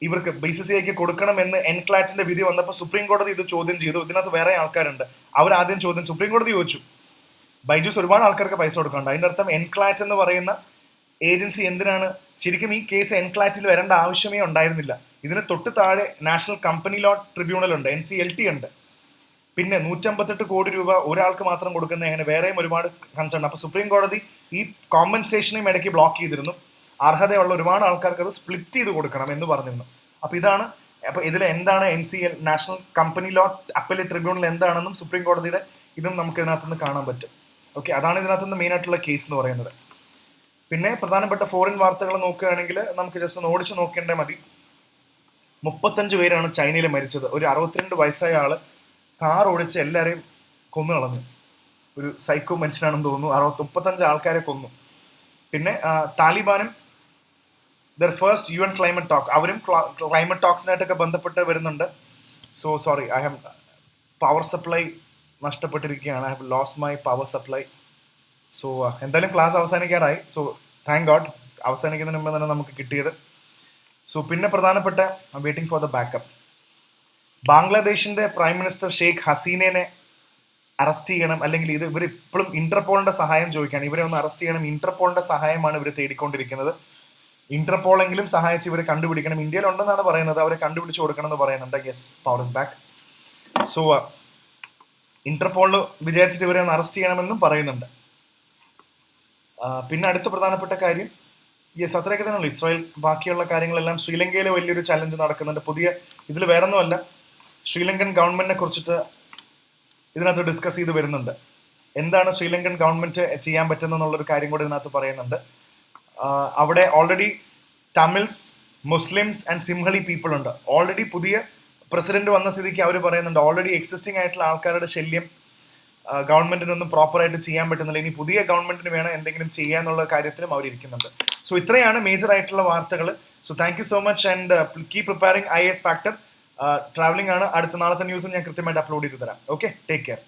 ഇവർക്ക് BCCIക്ക് കൊടുക്കണമെന്ന് NCLAT-ന്റെ വിധി വന്നപ്പോൾ സുപ്രീം കോടതി ഇത് ചോദ്യം ചെയ്തു. ഇതിനകത്ത് വേറെ ആൾക്കാരുണ്ട്. അവരാദ്യം സുപ്രീം കോടതി ചോദിച്ചു, ബൈജൂസ് ഒരുപാട് ആൾക്കാർക്ക് പൈസ കൊടുക്കണ്ട. അതിൻ്റെ അർത്ഥം NCLAT എന്ന് പറയുന്ന ഏജൻസി എന്തിനാണ്? ശരിക്കും ഈ കേസ് NCLAT-ൽ വരേണ്ട ആവശ്യമേ ഉണ്ടായിരുന്നില്ല. ഇതിന് തൊട്ട് താഴെ നാഷണൽ കമ്പനി ലോ ട്രിബ്യൂണൽ ഉണ്ട്, NCLT ഉണ്ട്. പിന്നെ 158 കോടി രൂപ ഒരാൾക്ക് മാത്രം കൊടുക്കുന്ന അങ്ങനെ വേറെയും ഒരുപാട് കൺസേൺ. അപ്പോൾ സുപ്രീം കോടതി ഈ കോമ്പൻസേഷനെയും ഇടയ്ക്ക് ബ്ലോക്ക് ചെയ്തിരുന്നു. അർഹതയുള്ള ഒരുപാട് ആൾക്കാർക്ക് അത് സ്പ്ലിറ്റ് ചെയ്ത് കൊടുക്കണം എന്ന് പറഞ്ഞിരുന്നു. അപ്പോൾ ഇതാണ്, അപ്പോൾ ഇതിൽ എന്താണ് NCL, national company law appellate tribunal എന്താണെന്നും സുപ്രീം കോടതിയുടെ ഇതും നമുക്ക് ഇതിനകത്തുനിന്ന് കാണാൻ പറ്റും. ഓക്കെ, അതാണ് ഇതിനകത്തുനിന്ന് മെയിൻ ആയിട്ടുള്ള കേസ് എന്ന് പറയുന്നത്. പിന്നെ പ്രധാനപ്പെട്ട ഫോറിൻ വാർത്തകൾ നോക്കുകയാണെങ്കിൽ നമുക്ക് ജസ്റ്റ് ഒന്ന് ഓടിച്ച് നോക്കേണ്ടേ മതി. 35 പേരാണ് ചൈനയിൽ മരിച്ചത്. ഒരു 62 വയസ്സായ ആള് കാർ ഓടിച്ച് എല്ലാവരെയും കൊന്നു കളഞ്ഞു. ഒരു സൈക്കോ മനുഷ്യനാണെന്ന് തോന്നുന്നു. 35 ആൾക്കാരെ കൊന്നു. പിന്നെ താലിബാനും their first UN climate talk, അവരും ക്ലൈമറ്റ് ടോക്സിനായിട്ടൊക്കെ ബന്ധപ്പെട്ട് വരുന്നുണ്ട്. So sorry, I have power supply നഷ്ടപ്പെട്ടിരിക്കുകയാണ്. I have lost my power supply. So എന്തായാലും ക്ലാസ് അവസാനിക്കാറായി. സോ താങ്ക് ഗോഡ്, അവസാനിക്കുന്നതിന് മുമ്പ് തന്നെ നമുക്ക് കിട്ടിയത്. സോ പിന്നെ പ്രധാനപ്പെട്ട വെയിറ്റിംഗ് ഫോർ ദ ബാക്കപ്പ്, ബാംഗ്ലാദേശിന്റെ പ്രൈം മിനിസ്റ്റർ ഷെയ്ഖ് ഹസീനയെ അറസ്റ്റ് ചെയ്യണം, അല്ലെങ്കിൽ ഇവർ ഇപ്പോഴും ഇന്റർപോളിന്റെ സഹായം ചോദിക്കുകയാണ്. ഇവരെ ഒന്ന് അറസ്റ്റ് ചെയ്യണം, ഇന്റർപോളിന്റെ സഹായമാണ് ഇവർ തേടിക്കൊണ്ടിരിക്കുന്നത്. ഇന്റർപോളെങ്കിലും സഹായിച്ച് ഇവരെ കണ്ടുപിടിക്കണം. ഇന്ത്യയിൽ ഉണ്ടെന്നാണ് പറയുന്നത്, അവരെ കണ്ടുപിടിച്ച് കൊടുക്കണം എന്ന് പറയുന്നുണ്ട്. Yes, power is back. So ഇന്റർപോളിൽ വിചാരിച്ചിട്ട് ഇവരെ ഒന്ന് അറസ്റ്റ് ചെയ്യണമെന്നും പറയുന്നുണ്ട്. പിന്നെ അടുത്ത പ്രധാനപ്പെട്ട കാര്യം, യെസ് അത്രയൊക്കെ തന്നെയുള്ളൂ. ഇസ്രായേൽ ബാക്കിയുള്ള കാര്യങ്ങളെല്ലാം, ശ്രീലങ്കയിൽ വലിയൊരു ചലഞ്ച് നടക്കുന്നുണ്ട്. പുതിയ ഇതിൽ വേറെ ഒന്നുമല്ല, ശ്രീലങ്കൻ ഗവൺമെന്റിനെ കുറിച്ചിട്ട് ഇതിനകത്ത് ഡിസ്കസ് ചെയ്ത് വരുന്നുണ്ട്. എന്താണ് ശ്രീലങ്കൻ ഗവൺമെന്റ് ചെയ്യാൻ പറ്റുന്നതെന്നുള്ളൊരു കാര്യം കൂടി ഇതിനകത്ത് പറയുന്നുണ്ട്. അവിടെ already Tamils, Muslims and Sinhali people ഉണ്ട്. ഓൾറെഡി പുതിയ പ്രസിഡന്റ് വന്ന സ്ഥിതിക്ക് അവർ പറയുന്നുണ്ട് ഓൾറെഡി എക്സിസ്റ്റിംഗ് ആയിട്ടുള്ള ആൾക്കാരുടെ ശല്യം ഗവൺമെന്റിനൊന്നും പ്രോപ്പറായിട്ട് ചെയ്യാൻ പറ്റുന്നില്ല. ഇനി പുതിയ ഗവൺമെന്റിന് വേണം എന്തെങ്കിലും ചെയ്യാന്നുള്ള കാര്യത്തിലും അവർ ഇരിക്കുന്നുണ്ട്. സോ ഇത്രയാണ് മേജർ ആയിട്ടുള്ള വാർത്തകൾ. So thank you so much and keep preparing IAS factor. Travelling ആണ്. അടുത്ത നാളത്തെ ന്യൂസ് ഞാൻ കൃത്യമായിട്ട് അപ്ലോഡ് ചെയ്ത് തരാം. Okay, take care.